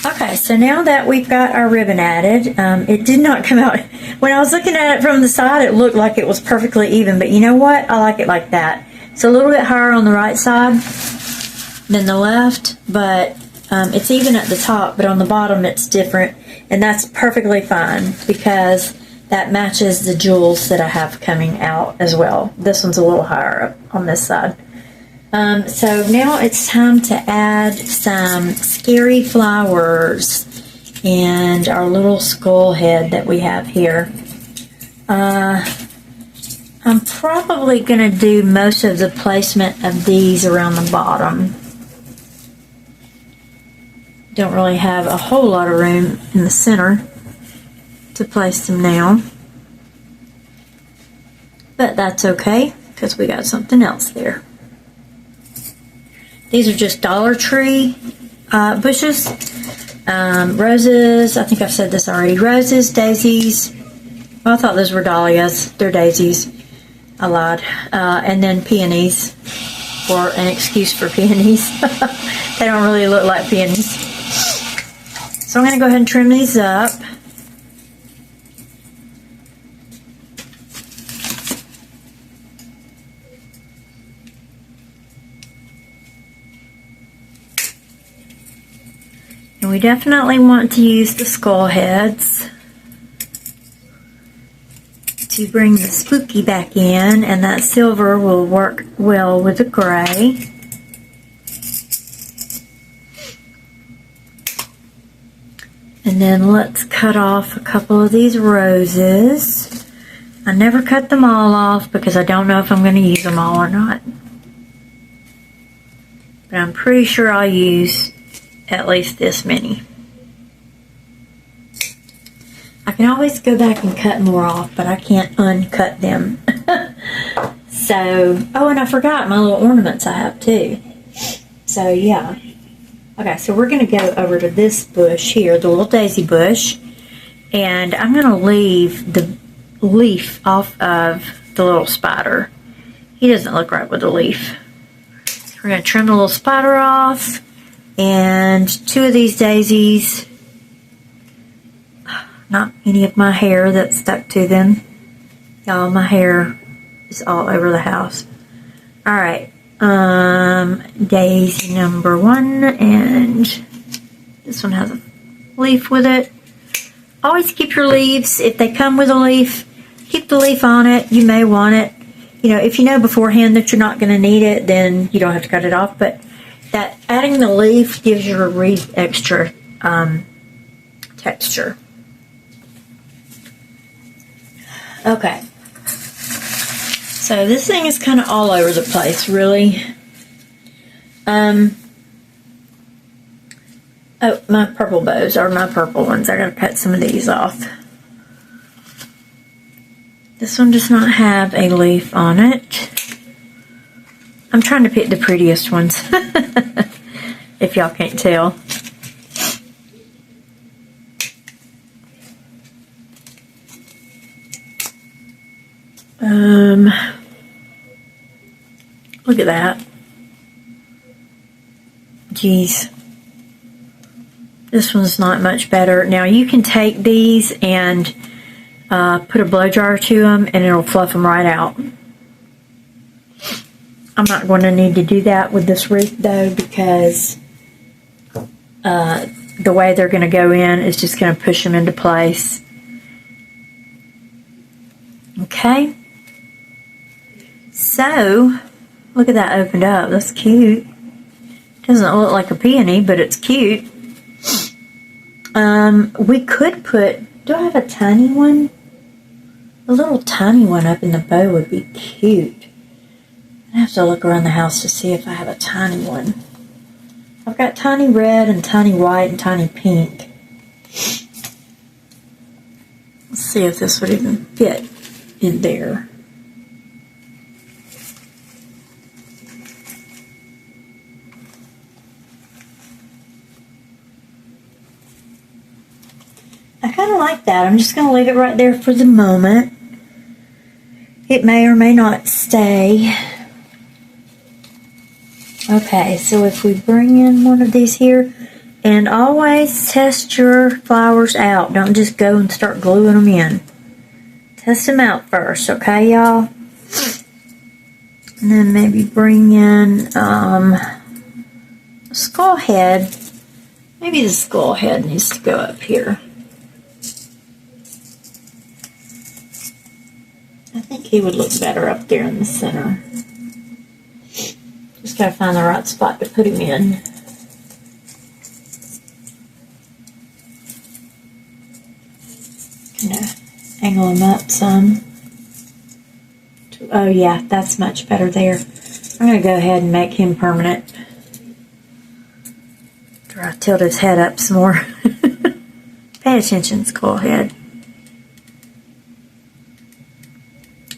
Okay, so now that we've got our ribbon added, it did not come out. When I was looking at it from the side, it looked like it was perfectly even, but you know what? I like it like that. It's a little bit higher on the right side than the left, but it's even at the top, but on the bottom it's different, and that's perfectly fine because that matches the jewels that I have coming out as well. This one's a little higher up on this side. So now it's time to add some scary flowers and our little skull head that we have here. I'm probably going to do most of the placement of these around the bottom. Don't really have a whole lot of room in the center to place them now. But that's okay, because we got something else there. These are just Dollar Tree bushes. Roses, I think I've said this already. Roses, daisies. Well, I thought those were dahlias. They're daisies. I lied. And then peonies, or an excuse for peonies. They don't really look like peonies. So I'm going to go ahead and trim these up. And we definitely want to use the skull heads to bring the spooky back in, and that silver will work well with the gray. And then let's cut off a couple of these roses. I never cut them all off because I don't know if I'm going to use them all or not. But I'm pretty sure I'll use at least this many. I can always go back and cut more off, but I can't uncut them. So, oh, and I forgot my little ornaments I have too. So, yeah. Okay, so we're going to go over to this bush here, the little daisy bush. And I'm going to leave the leaf off of the little spider. He doesn't look right with the leaf. We're going to trim the little spider off. And 2 of these daisies. Not any of my hair that's stuck to them. Y'all, my hair is all over the house. Alright. Daisy number 1. And this one has a leaf with it. Always keep your leaves. If they come with a leaf, keep the leaf on it. You may want it. You know, if you know beforehand that you're not going to need it, then you don't have to cut it off. But that adding the leaf gives your wreath extra texture. Okay. So this thing is kind of all over the place, really. Oh, my purple bows are my purple ones. I gotta cut some of these off. This one does not have a leaf on it. I'm trying to pick the prettiest ones. If y'all can't tell. Look at that. Geez. This one's not much better. Now you can take these and put a blow dryer to them and it'll fluff them right out. I'm not going to need to do that with this wreath though, because the way they're going to go in is just going to push them into place. Okay. So, look at that opened up. That's cute. Doesn't look like a peony, but it's cute. We could put, do I have a tiny one? A little tiny one up in the bow would be cute. I have to look around the house to see if I have a tiny one. I've got tiny red and tiny white and tiny pink. Let's see if this would even fit in there. I kind of like that. I'm just going to leave it right there for the moment. It may or may not stay. Okay, so if we bring in one of these here, and always test your flowers out. Don't just go and start gluing them in. Test them out first, okay, y'all? And then maybe bring in a skull head. Maybe the skull head needs to go up here. I think he would look better up there in the center. Just gotta find the right spot to put him in. Gonna angle him up some. Oh yeah, that's much better there. I'm gonna go ahead and make him permanent. After I tilt his head up some more. Pay attention, skull head.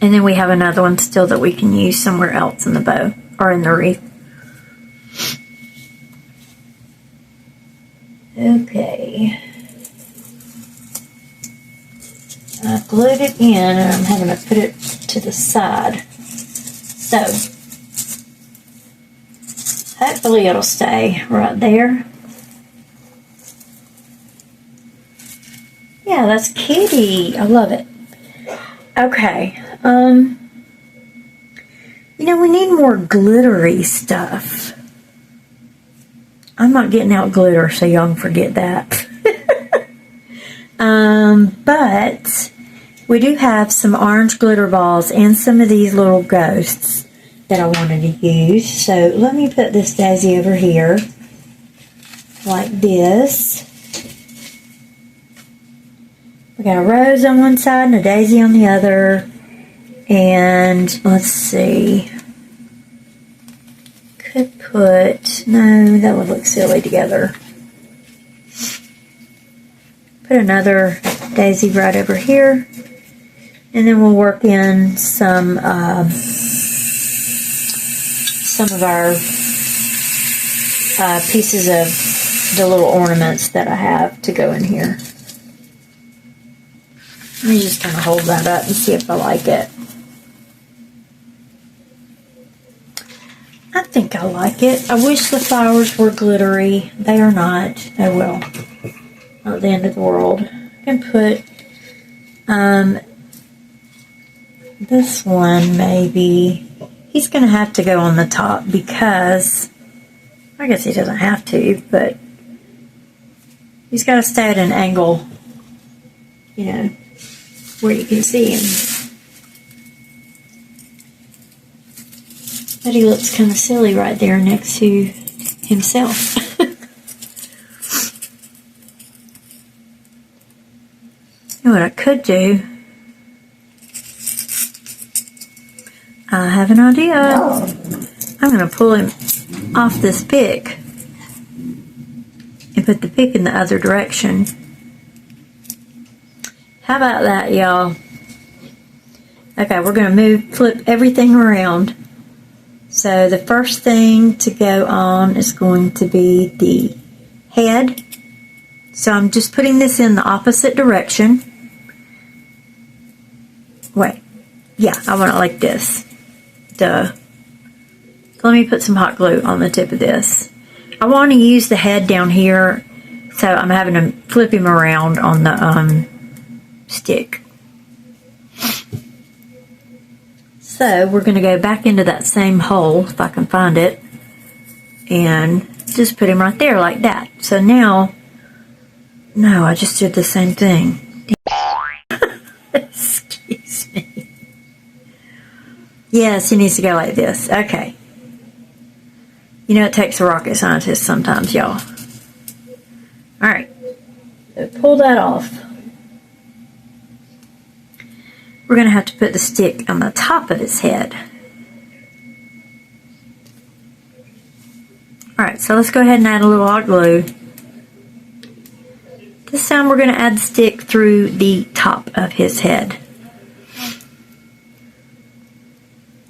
And then we have another one still that we can use somewhere else in the bow or in the wreath. Okay. I've glued it in and I'm having to put it to the side. So, hopefully it'll stay right there. Yeah, that's kitty. I love it. Okay. You know, we need more glittery stuff. I'm not getting out glitter, so y'all can forget that. But we do have some orange glitter balls and some of these little ghosts that I wanted to use. So let me put this daisy over here like this. We got a rose on one side and a daisy on the other. And let's see. Could put, no, that would look silly together. Put another daisy right over here. And then we'll work in some of our pieces of the little ornaments that I have to go in here. Let me just kind of hold that up and see if I like it. I think I like it. I wish the flowers were glittery. They are not. They will. Not the end of the world. I can put this one maybe. He's going to have to go on the top because, I guess he doesn't have to, but he's got to stay at an angle, you know, where you can see him. But he looks kind of silly right there next to himself. You know what I could do? I have an idea. I'm going to pull him off this pick and put the pick in the other direction. How about that, y'all? Okay, we're going to flip everything around. So the first thing to go on is going to be the head. So I'm just putting this in the opposite direction. Wait. Yeah, I want it like this. Duh. Let me put some hot glue on the tip of this. I want to use the head down here, so I'm having to flip him around on the stick. So we're going to go back into that same hole, if I can find it, and just put him right there like that. So now, no, I just did the same thing. Excuse me. Yes, he needs to go like this. Okay. You know, it takes a rocket scientist sometimes, y'all. Alright. So pull that off. We're going to have to put the stick on the top of his head. Alright, so let's go ahead and add a little hot glue. This time we're going to add the stick through the top of his head.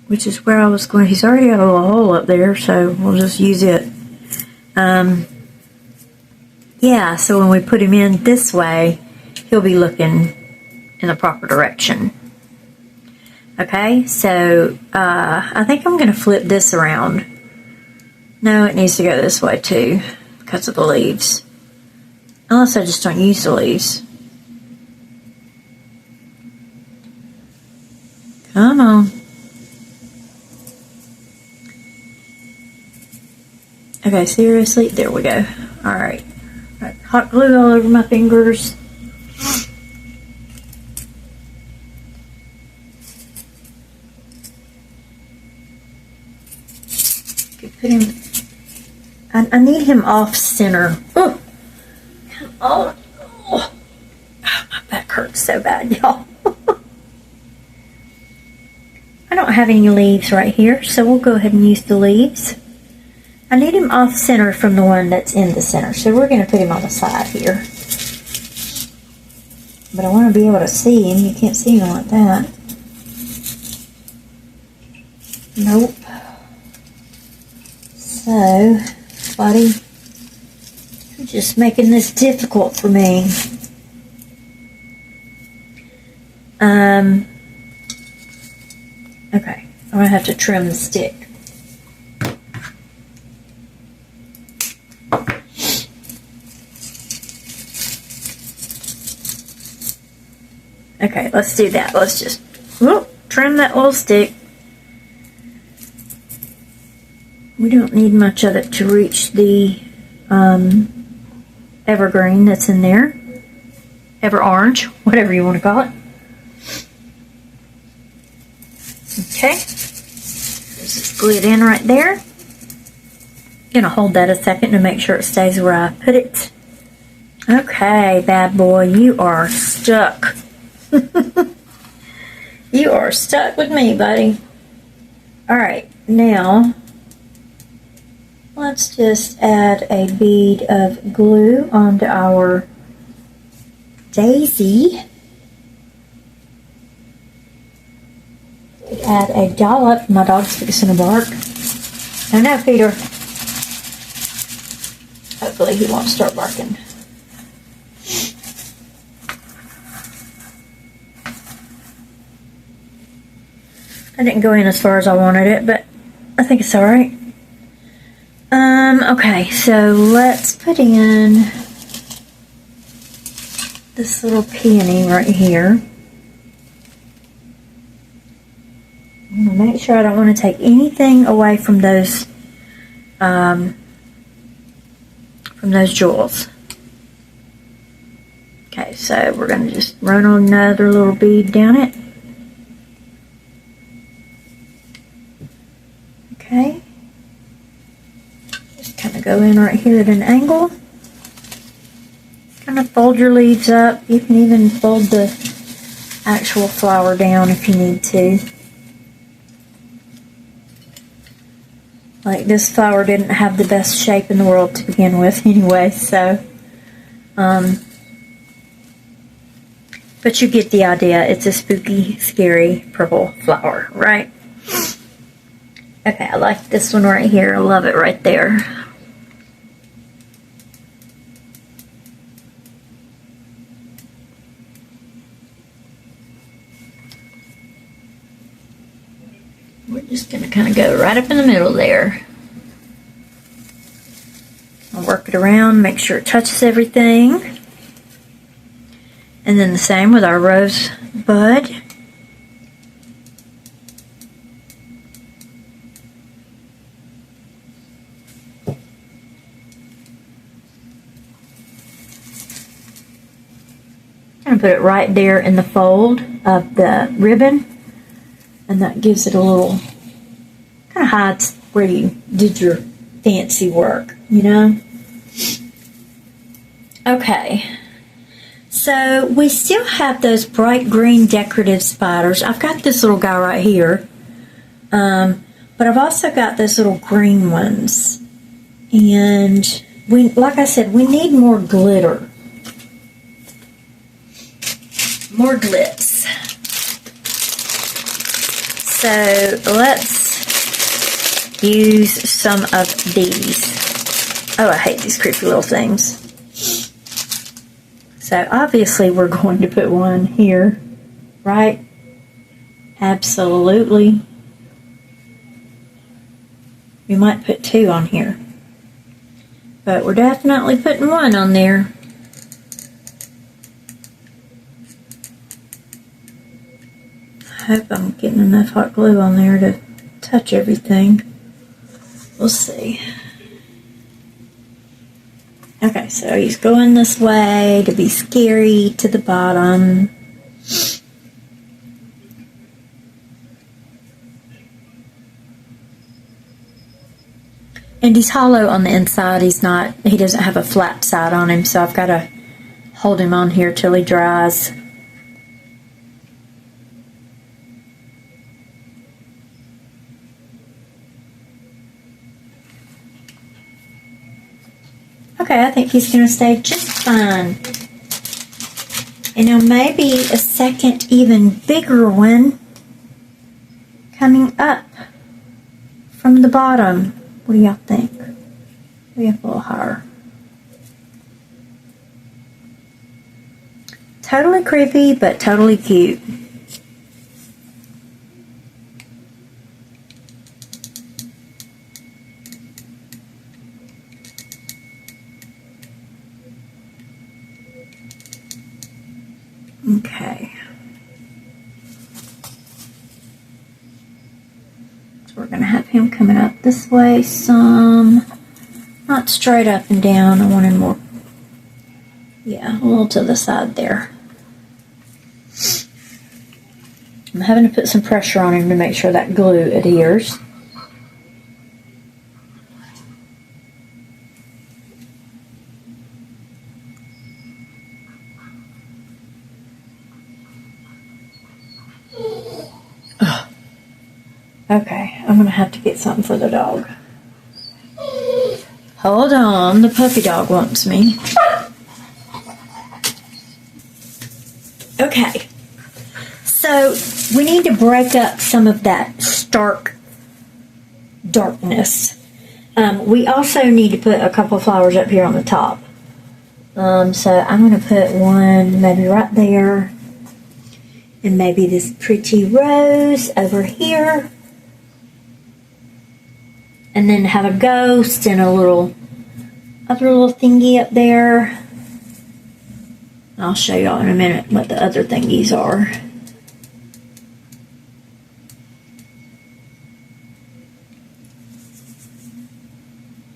Which is where I was going. He's already got a little hole up there, so we'll just use it. Yeah, so when we put him in this way, he'll be looking in the proper direction. Okay, so I think I'm going to flip this around. No, it needs to go this way too, because of the leaves. Unless I just don't use the leaves. Come on. Okay, seriously? There we go. Alright. Hot glue all over my fingers. Put him... I need him off center. Oh! Come on. Oh, my back hurts so bad, y'all. I don't have any leaves right here, so we'll go ahead and use the leaves. I need him off center from the one that's in the center, so we're going to put him on the side here. But I want to be able to see him. You can't see him like that. Nope. So, buddy, you're just making this difficult for me. Okay, I'm going to have to trim the stick. Okay, let's do that. Let's just trim that little stick. We don't need much of it to reach the evergreen that's in there. Ever orange, whatever you want to call it. Okay. Just glue it in right there. I'm going to hold that a second to make sure it stays where I put it. Okay, bad boy, you are stuck. You are stuck with me, buddy. Alright, now let's just add a bead of glue onto our daisy. Add a dollop. My dog's fixing to bark. Oh no, Peter. Hopefully he won't start barking. I didn't go in as far as I wanted it, but I think it's alright. Okay, so let's put in this little peony right here. I'm going to make sure I don't want to take anything away from those jewels. Okay, so we're going to just run on another little bead down it. Okay. Just kind of go in right here at an angle. Kind of fold your leaves up. You can even fold the actual flower down if you need to. Like, this flower didn't have the best shape in the world to begin with anyway, so but you get the idea. It's a spooky, scary purple flower, right? Okay, I like this one right here. I love it right there. We're just going to kind of go right up in the middle there. I'll work it around, make sure it touches everything. And then the same with our rose bud. I'm going to put it right there in the fold of the ribbon. And that gives it a little, kind of hides where you did your fancy work, you know? Okay. So we still have those bright green decorative spiders. I've got this little guy right here. But I've also got those little green ones. And like I said, we need more glitter. More glitz. So let's use some of these. Oh, I hate these creepy little things. So obviously we're going to put one here, right? Absolutely. We might put two on here. But we're definitely putting one on there. I hope I'm getting enough hot glue on there to touch everything. We'll see. Okay, so he's going this way to be scary to the bottom. And he's hollow on the inside. He doesn't have a flat side on him, so I've got to hold him on here till he dries. Okay, I think he's going to stay just fine. And now maybe a second, even bigger one coming up from the bottom. What do y'all think? Maybe up a little higher. Totally creepy, but totally cute. Okay. So we're going to have him coming up this way some. Not straight up and down. I wanted more. Yeah, a little to the side there. I'm having to put some pressure on him to make sure that glue adheres. Okay, I'm gonna have to get something for the dog. Hold on, the puppy dog wants me. Okay, so we need to break up some of that stark darkness. We also need to put a couple flowers up here on the top. So I'm going to put one maybe right there, and maybe this pretty rose over here, and then have a ghost and a little other little thingy up there. I'll show y'all in a minute what the other thingies are.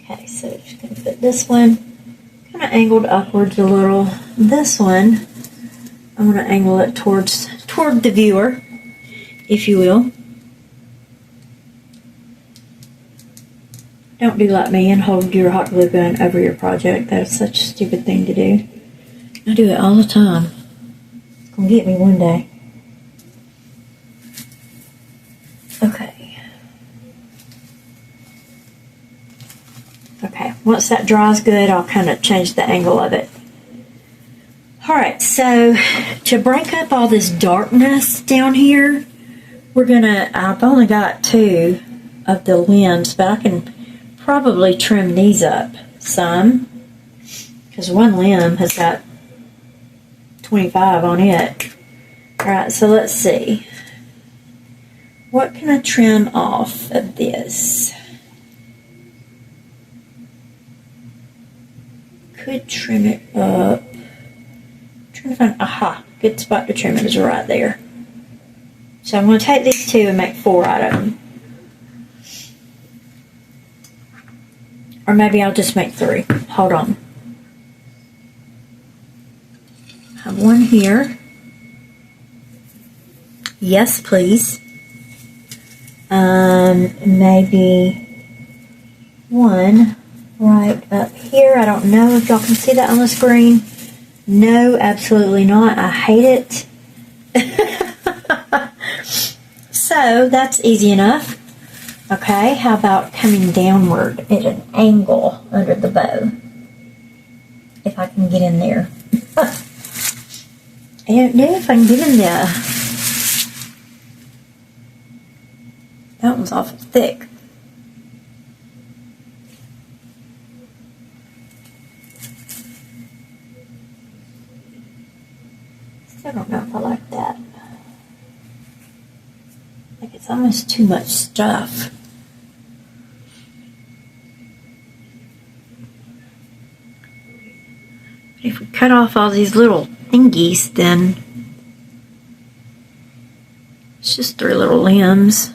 Okay, so just going to put this one kind of angled upwards a little. This one, I'm going to angle it toward the viewer, if you will. Don't do like me and hold your hot glue gun over your project. That's such a stupid thing to do. I do it all the time. It's going to get me one day. Okay. Okay, once that dries good, I'll kind of change the angle of it. Alright, so to break up all this darkness down here, I've only got 2 of the limbs, but I can probably trim these up some, because one limb has got 25 on it. Alright, so let's see. What can I trim off of this? Could trim it up. Trying to find, aha, good spot to trim it is right there. So I'm going to take these 2 and make 4 out of them. Or maybe I'll just make 3. Hold on. I have one here. Yes, please. Maybe one right up here. I don't know if y'all can see that on the screen. No, absolutely not. I hate it. So that's easy enough. Okay, how about coming downward at an angle under the bow? If I can get in there. I don't know if I can get in there. That one's awful thick. I don't know if I like that. Like it's almost too much stuff. But if we cut off all these little thingies, then it's just 3 little limbs.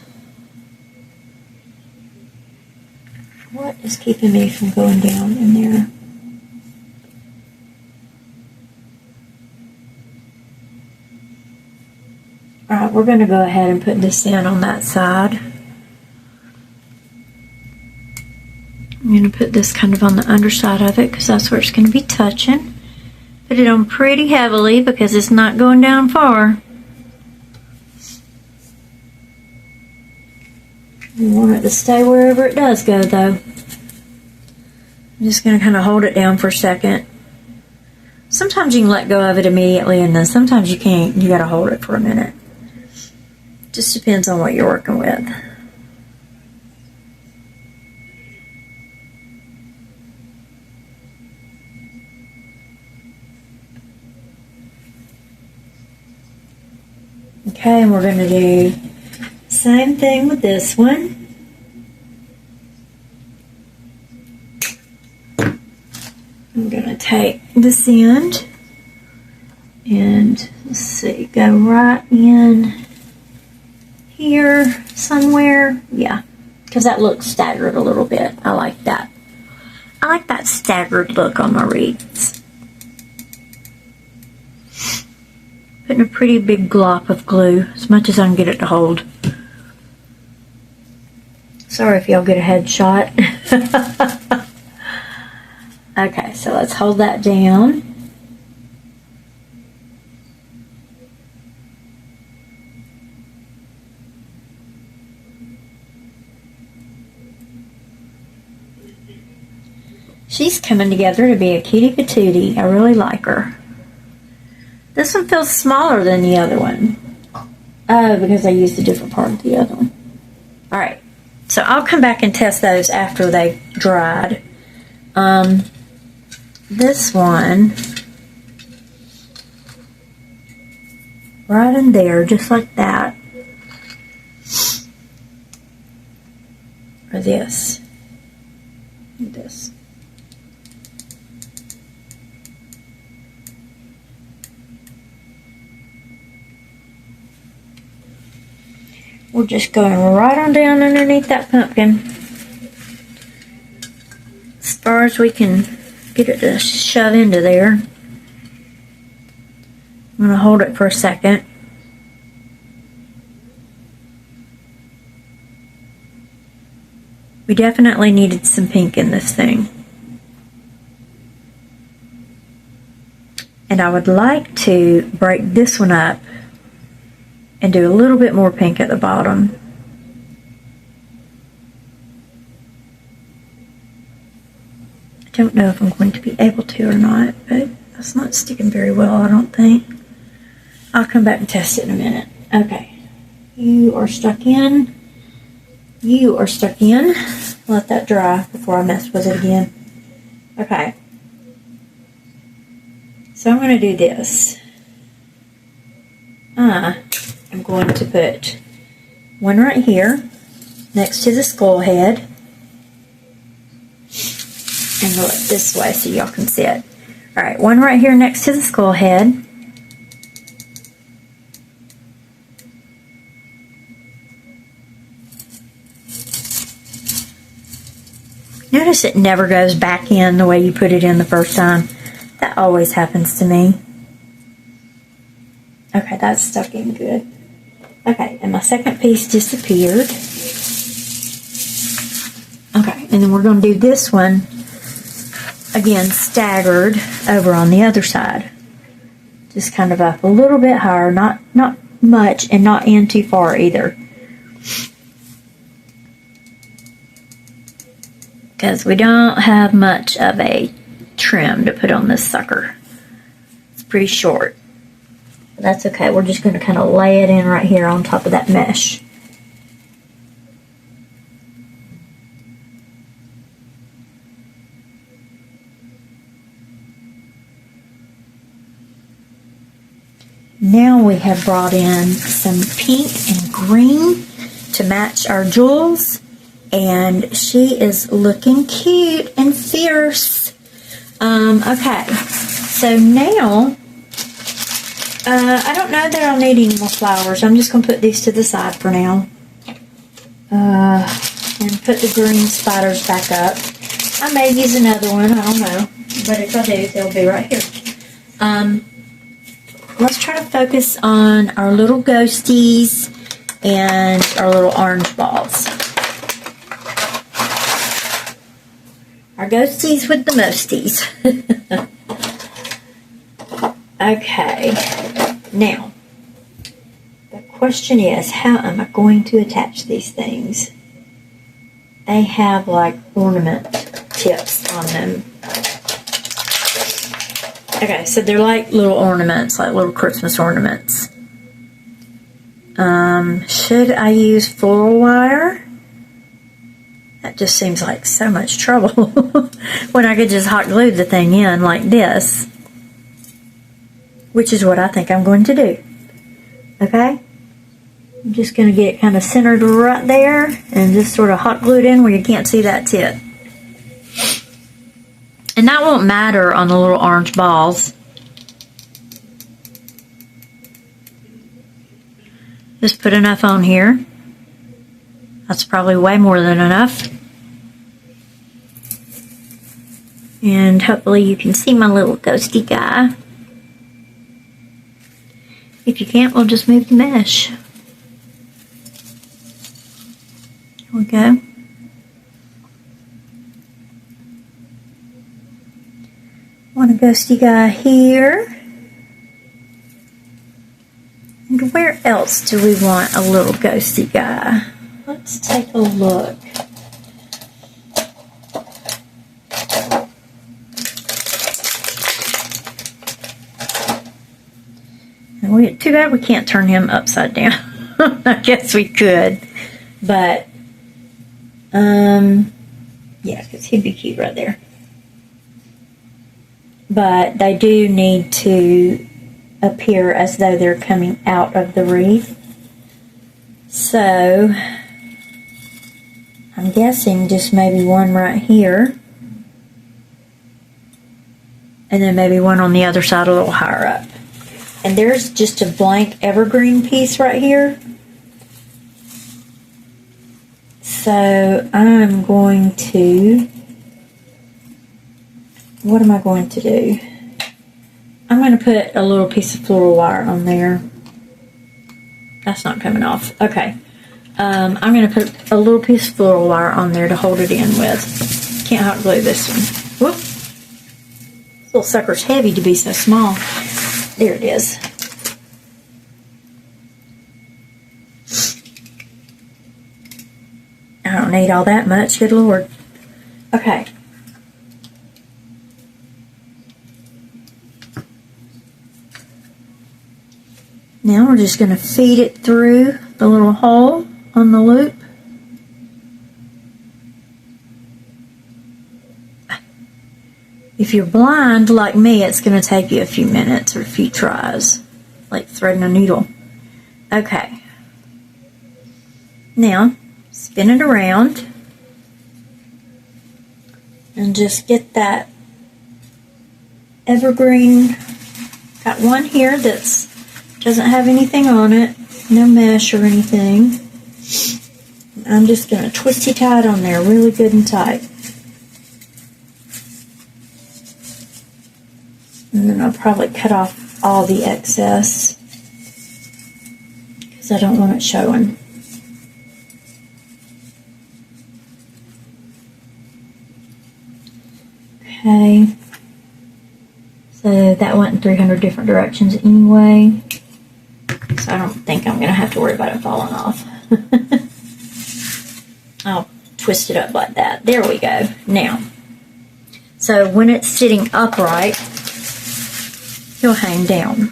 What is keeping me from going down in there? Alright, we're going to go ahead and put this in on that side. I'm going to put this kind of on the underside of it because that's where it's going to be touching. Put it on pretty heavily because it's not going down far. We want it to stay wherever it does go though. I'm just going to kind of hold it down for a second. Sometimes you can let go of it immediately and then sometimes you can't. You got to hold it for a minute. Just depends on what you're working with. Okay, and we're going to do the same thing with this one. I'm going to take this end and let's see, go right in here somewhere. Yeah, because that looks staggered a little bit. I like that. I like that staggered look on my wreaths. Putting a pretty big glop of glue, as much as I can get it to hold. Sorry if y'all get a headshot. Okay, so let's hold that down. She's coming together to be a cutie patootie. I really like her. This one feels smaller than the other one. Oh, because I used a different part of the other one. Alright, so I'll come back and test those after they've dried. This one, right in there, just like that. Or this. And this. We're just going right on down underneath that pumpkin. As far as we can get it to shove into there. I'm going to hold it for a second. We definitely needed some pink in this thing. And I would like to break this one up and do a little bit more pink at the bottom. I don't know if I'm going to be able to or not, but that's not sticking very well, I don't think. I'll come back and test it in a minute. Okay, you are stuck in. You are stuck in. Let that dry before I mess with it again. Okay. So I'm going to do this. I'm going to put one right here next to the skull head. And look this way so y'all can see it. Alright, one right here next to the skull head. Notice it never goes back in the way you put it in the first time. That always happens to me. Okay, that's stuck in good. Okay, and my second piece disappeared. Okay, and then we're going to do this one, again, staggered over on the other side. Just kind of up a little bit higher, not much, and not in too far either. Because we don't have much of a trim to put on this sucker. It's pretty short. But that's okay. We're just going to kind of lay it in right here on top of that mesh. Now we have brought in some pink and green to match our jewels. And she is looking cute and fierce. Okay, so now, I don't know that I'll need any more flowers. I'm just going to put these to the side for now. And put the green spiders back up. I may use another one, I don't know. But if I do, they'll be right here. Let's try to focus on our little ghosties and our little orange balls. Our ghosties with the mosties. Okay. Now, the question is, how am I going to attach these things? They have like ornament tips on them. Okay, so they're like little ornaments, like little Christmas ornaments. Should I use floral wire? That just seems like so much trouble when I could just hot glue the thing in like this, which is what I think I'm going to do. Okay? I'm just going to get it kind of centered right there and just sort of hot glue it in where you can't see that tip. And that won't matter on the little orange balls. Just put enough on here. That's probably way more than enough. And hopefully you can see my little ghosty guy. If you can't, we'll just move the mesh. There we go. Want a ghosty guy here. And where else do we want a little ghosty guy? Let's take a look. Too bad we can't turn him upside down. I guess we could. But, yeah, because he'd be cute right there. But they do need to appear as though they're coming out of the wreath. So, I'm guessing just maybe one right here. And then maybe one on the other side a little higher up. And there's just a blank evergreen piece right here. So I'm going to, what am I going to do? I'm going to put a little piece of floral wire on there. That's not coming off. Okay. I'm going to put a little piece of floral wire on there to hold it in with. Can't hot glue this one. Whoop. This little sucker's heavy to be so small. There it is. I don't need all that much, good Lord. Okay. Now we're just going to feed it through the little hole on the loop. If you're blind like me, it's going to take you a few minutes or a few tries, like threading a needle. Okay. Now, spin it around and just get that evergreen. Got one here that's doesn't have anything on it, no mesh or anything. I'm just going to twisty tie it on there really good and tight. And then I'll probably cut off all the excess because I don't want it showing. Okay. So that went in 300 different directions anyway. So I don't think I'm going to have to worry about it falling off. I'll twist it up like that. There we go. Now, so when it's sitting upright, he'll hang down.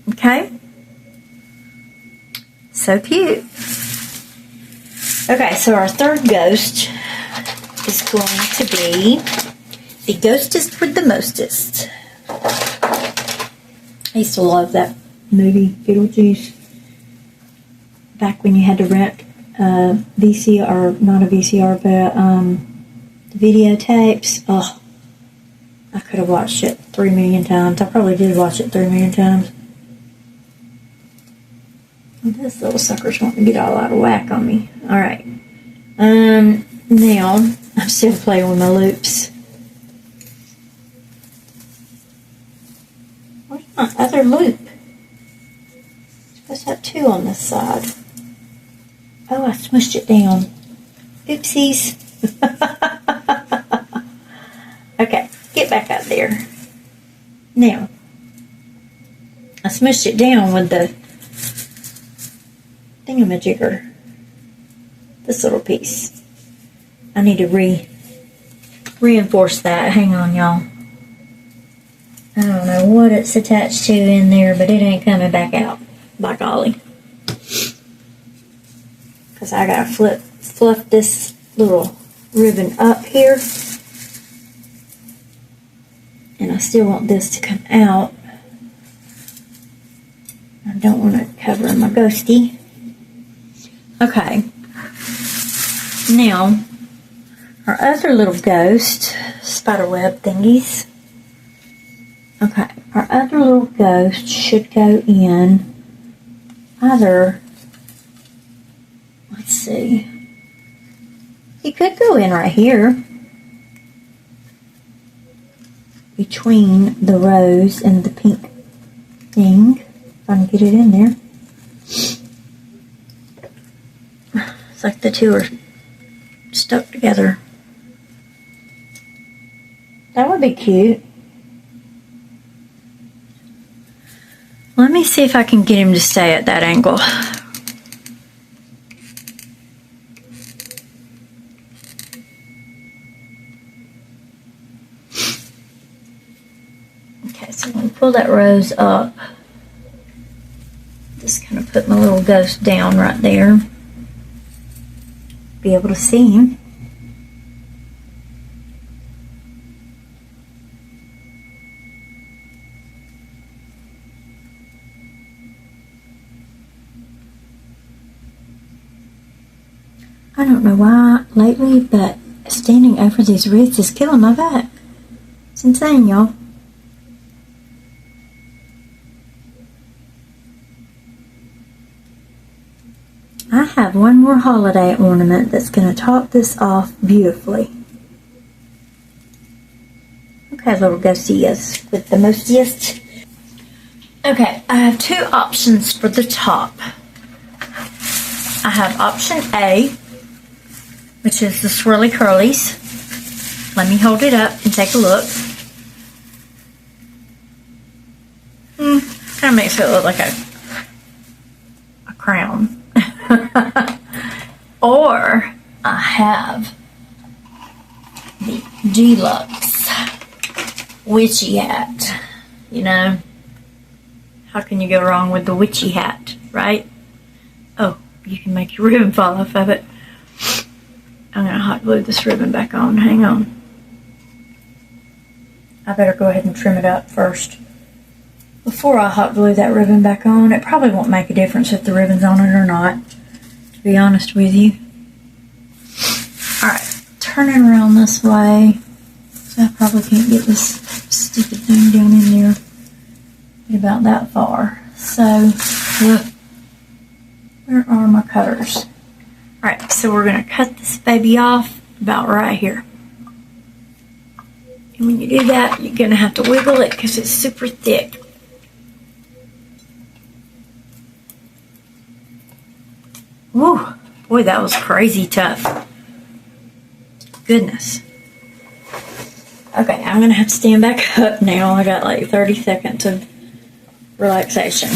Okay? So cute. Okay, so our third ghost is going to be the ghostest with the mostest. I used to love that movie, Beetlejuice. Back when you had to rent VCR, not a VCR, but the videotapes. Oh, I could have watched it 3 million times. I probably did watch it 3 million times. This little sucker's wanting to get all out of whack on me. Alright. Now, I'm still playing with my loops. Where's my other loop? Supposed to have two on this side. Oh, I smushed it down. Oopsies. Okay, get back out there. Now, I smushed it down with the thingamajigger. This little piece. I need to reinforce that. Hang on, y'all. I don't know what it's attached to in there, but it ain't coming back out. By golly. Because I gotta fluff this little ribbon up here. And I still want this to come out. I don't want it covering my ghosty. Okay. Now, our other little ghost, spiderweb thingies. Okay, our other little ghost should go in either, let's see, he could go in right here between the rose and the pink thing, if I can get it in there. It's like the two are stuck together. That would be cute. Let me see if I can get him to stay at that angle. Okay, so I'm going to pull that rose up. put my little ghost down right there. Be able to see him. I don't know why lately, but standing over these wreaths is killing my back. It's insane, y'all. I have one more holiday ornament that's going to top this off beautifully. Okay, little ghostias with the mostiest. Okay, I have two options for the top. I have option A, which is the swirly curlies. Let me hold it up and take a look. Kind of makes it look like a crown. Or I have the deluxe witchy hat. You know, how can you go wrong with the witchy hat, right? Oh, you can make your ribbon fall off of it. I'm going to hot glue this ribbon back on. Hang on. I better go ahead and trim it up first. Before I hot glue that ribbon back on, it probably won't make a difference if the ribbon's on it or not, to be honest with you. Alright, turn it around this way. So I probably can't get this stupid thing down in there. Get about that far. So, where are my cutters? Alright, so we're going to cut this baby off about right here. And when you do that, you're going to have to wiggle it because it's super thick. Woo! Boy, that was crazy tough. Goodness. Okay, I'm going to have to stand back up now. I got like 30 seconds of relaxation.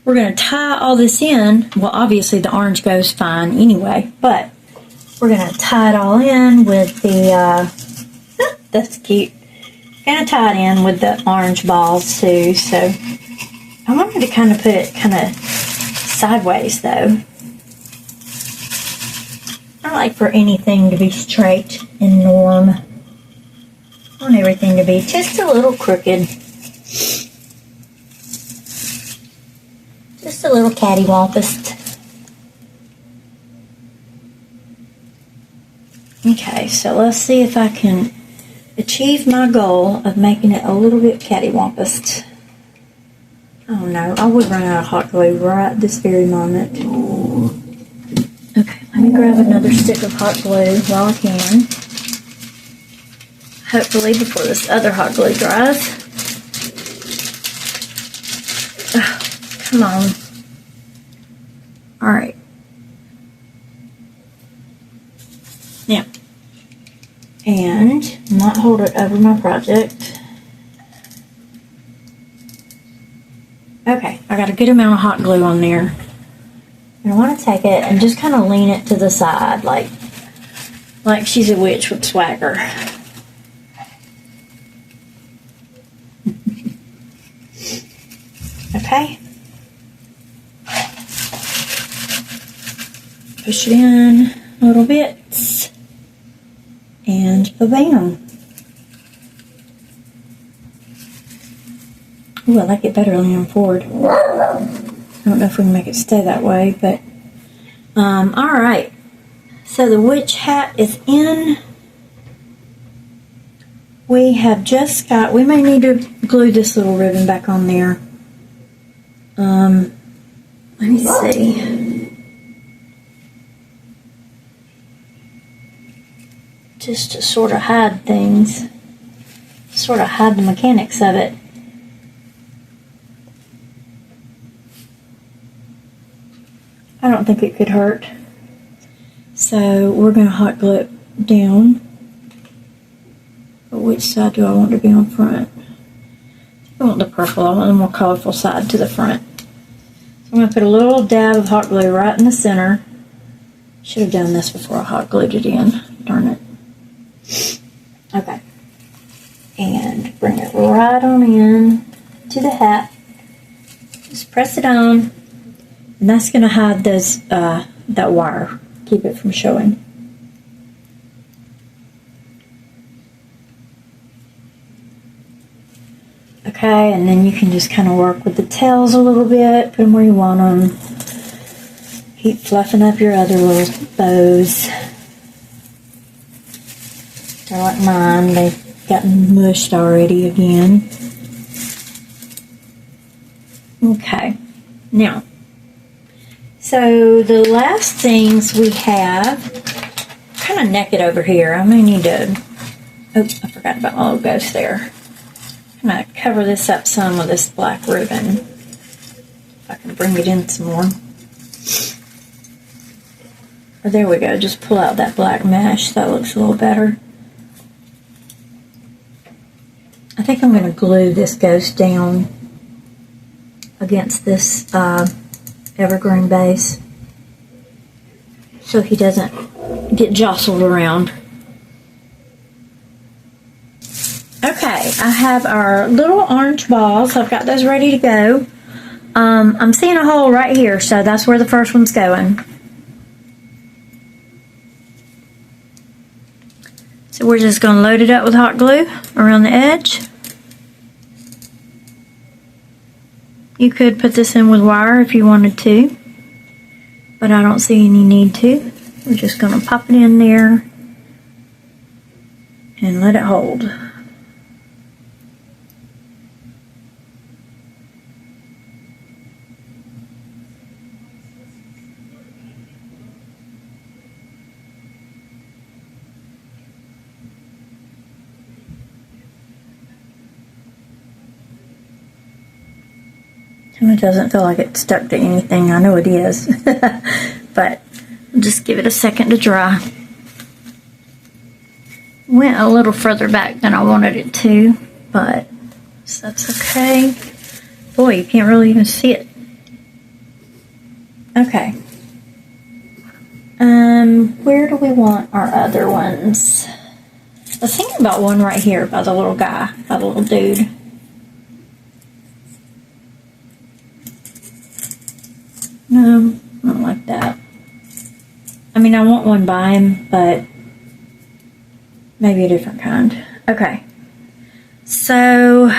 We're going to tie all this in. Well, obviously the orange goes fine anyway, but we're going to tie it all in with the, that's cute. Going to tie it in with the orange balls too, so I wanted to kind of put it kind of sideways though. I like for anything to be straight and norm. I want everything to be just a little crooked. Just a little cattywampus. Okay, so let's see if I can achieve my goal of making it a little bit cattywampus. Oh no, I would run out of hot glue right this very moment. Okay, let me grab another stick of hot glue while I can. Hopefully before this other hot glue dries. Oh, come on. Alright. Now, and I might hold it over my project. Okay, I got a good amount of hot glue on there. And I want to take it and just kind of lean it to the side, like she's a witch with swagger. Okay. Push it in little bits. And ba-bam. Ooh, I like it better leaning forward. I don't know if we can make it stay that way, but alright. So the witch hat is in. We have just got, we may need to glue this little ribbon back on there. Let me see. Just to sort of hide things. Sort of hide the mechanics of it. I don't think it could hurt. So we're going to hot glue it down. But which side do I want to be on front? I want the purple. I want the more colorful side to the front. So I'm going to put a little dab of hot glue right in the center. Should have done this before I hot glued it in. Darn it. Okay. And bring it right on in to the hat. Just press it on. And that's going to hide those, that wire. Keep it from showing. Okay, and then you can just kind of work with the tails a little bit. Put them where you want them. Keep fluffing up your other little bows. They're like mine. They've gotten mushed already again. Okay, now, so the last things we have, kind of naked over here. I may need to, oops, I forgot about my little ghost there. I'm going to cover this up some with this black ribbon. If I can bring it in some more. Oh, there we go. Just pull out that black mesh. That looks a little better. I think I'm going to glue this ghost down against this evergreen base so he doesn't get jostled around. Okay, I have our little orange balls. I've got those ready to go. I'm seeing a hole right here, so that's where the first one's going. So we're just going to load it up with hot glue around the edge. You could put this in with wire if you wanted to, but I don't see any need to. We're just going to pop it in there and let it hold. It doesn't feel like it's stuck to anything. I know it is. But just give it a second to dry. Went a little further back than I wanted it to, but that's okay. Boy, you can't really even see it. Okay. Where do we want our other ones? I was thinking about one right here by the little guy, by the little dude. No, I don't like that. I mean, I want one by him, but maybe a different kind. Okay. So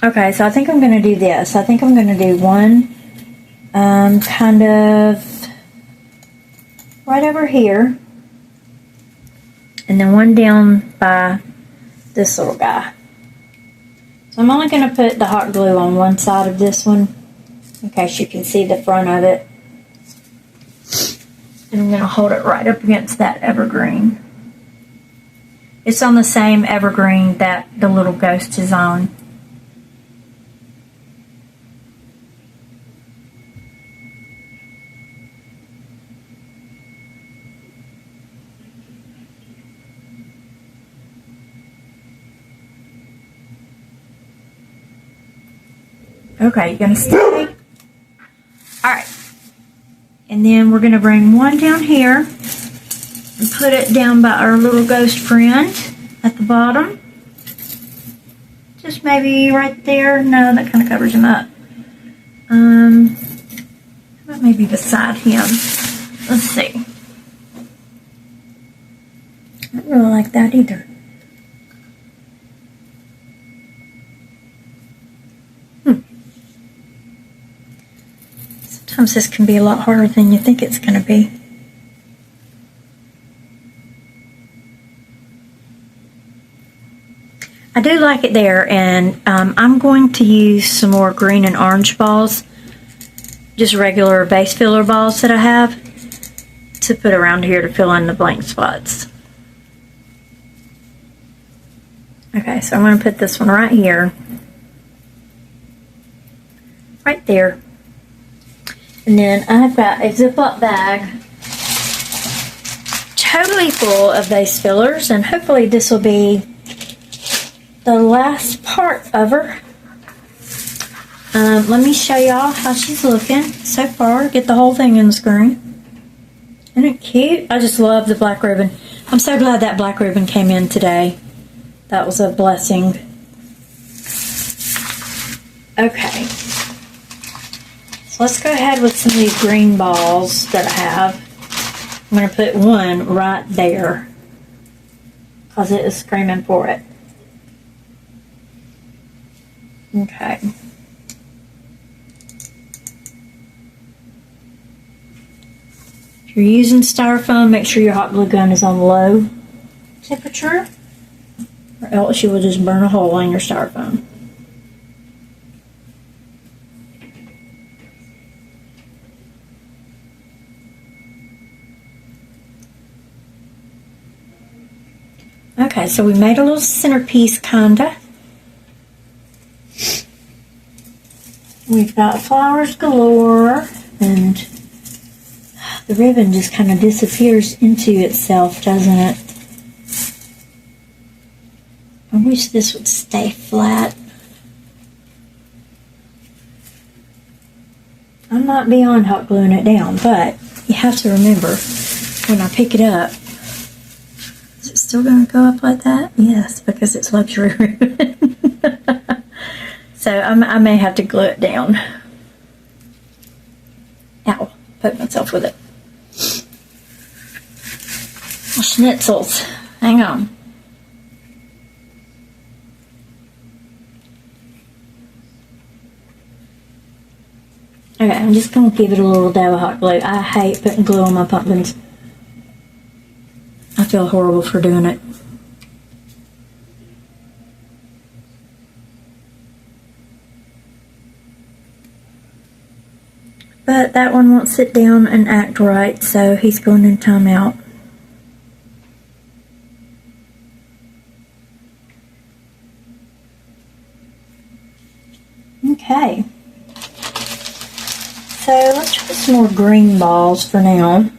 I think I'm going to do this. I think I'm going to do one kind of right over here. And then one down by this little guy. So I'm only going to put the hot glue on one side of this one, in case you can see the front of it. And I'm going to hold it right up against that evergreen. It's on the same evergreen that the little ghost is on. Okay, you're going to stay? Alright. And then we're going to bring one down here and put it down by our little ghost friend at the bottom. Just maybe right there. No, that kind of covers him up. How about maybe beside him? Let's see. I don't really like that either. Sometimes this can be a lot harder than you think it's going to be. I do like it there, and I'm going to use some more green and orange balls, just regular base filler balls that I have, to put around here to fill in the blank spots. Okay, so I'm going to put this one right here, right there. And then I've got a Ziploc bag totally full of base fillers, and hopefully this will be the last part of her. Let me show y'all how she's looking so far. Get the whole thing in the screen. Isn't it cute? I just love the black ribbon. I'm so glad that black ribbon came in today. That was a blessing. Okay. So let's go ahead with some of these green balls that I have. I'm going to put one right there because it is screaming for it. Okay. If you're using styrofoam, make sure your hot glue gun is on low temperature, or else you will just burn a hole in your styrofoam. Okay, so we made a little centerpiece, kinda. We've got flowers galore, and the ribbon just kind of disappears into itself, doesn't it? I wish this would stay flat. I might be on hot gluing it down, but you have to remember, when I pick it up, is it still going to go up like that? Yes, because it's luxury ribbon. So I may have to glue it down. Ow, poke myself with it. Oh, schnitzels. Hang on. Okay, I'm just going to give it a little dab of hot glue. I hate putting glue on my pumpkins. I feel horrible for doing it. But that one won't sit down and act right, so he's going in timeout. Okay. So let's try some more green balls for now.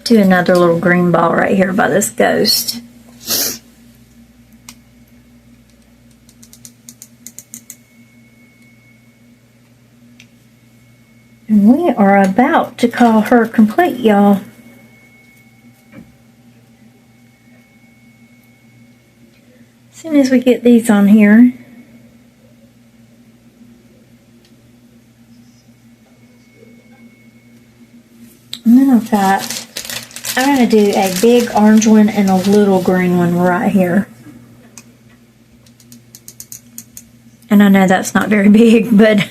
Do another little green ball right here by this ghost. And we are about to call her complete, y'all. As soon as we get these on here. And then I'm going to do a big orange one and a little green one right here. And I know that's not very big, but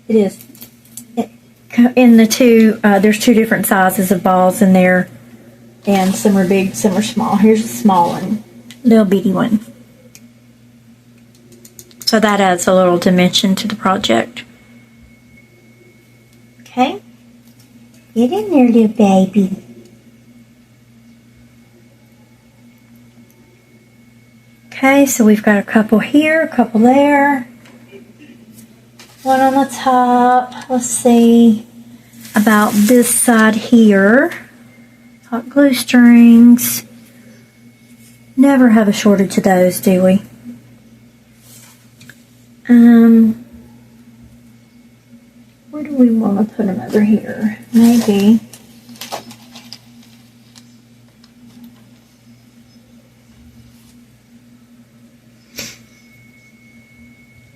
it is. In the two, there's two different sizes of balls in there. And some are big, some are small. Here's a small one, little bitty one. So that adds a little dimension to the project. Okay, get in there, little baby. Okay, so we've got a couple here, a couple there. One on the top. Let's see about this side here. Hot glue strings. Never have a shortage of those, do we? Where do we want to put them over here? Maybe.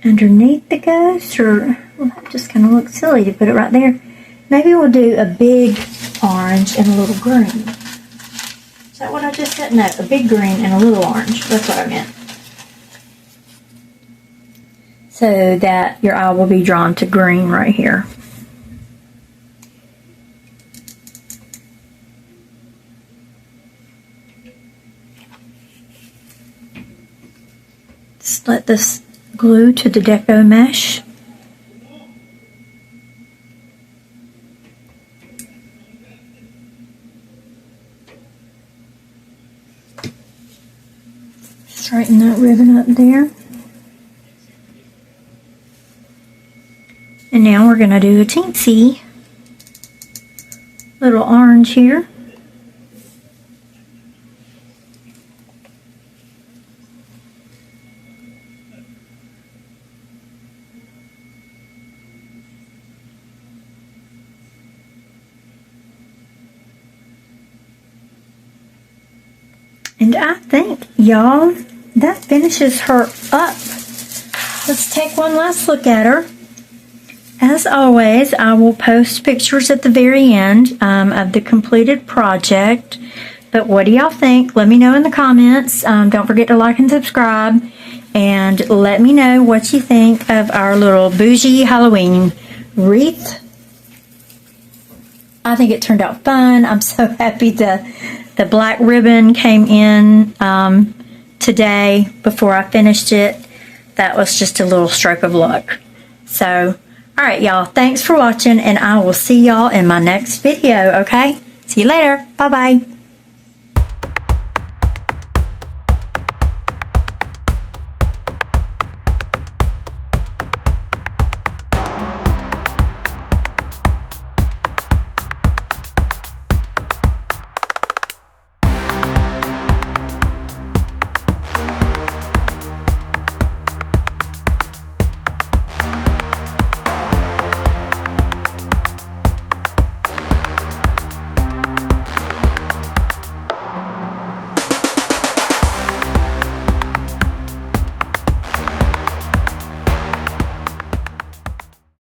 Underneath the ghost, or well, that just kind of looks silly to put it right there. Maybe we'll do a big orange and a little green. Is that what I just said? No, a big green and a little orange. That's what I meant. So that your eye will be drawn to green right here. Just let this glue to the deco mesh. Straighten that ribbon up there. And now we're going to do a teensy little orange here. And I think, y'all, that finishes her up. Let's take one last look at her. As always, I will post pictures at the very end of the completed project. But what do y'all think? Let me know in the comments. Don't forget to like and subscribe. And let me know what you think of our little bougie Halloween wreath. I think it turned out fun. I'm so happy the black ribbon came in today before I finished it. That was just a little stroke of luck. So, all right, y'all. Thanks for watching, and I will see y'all in my next video, okay? See you later. Bye-bye.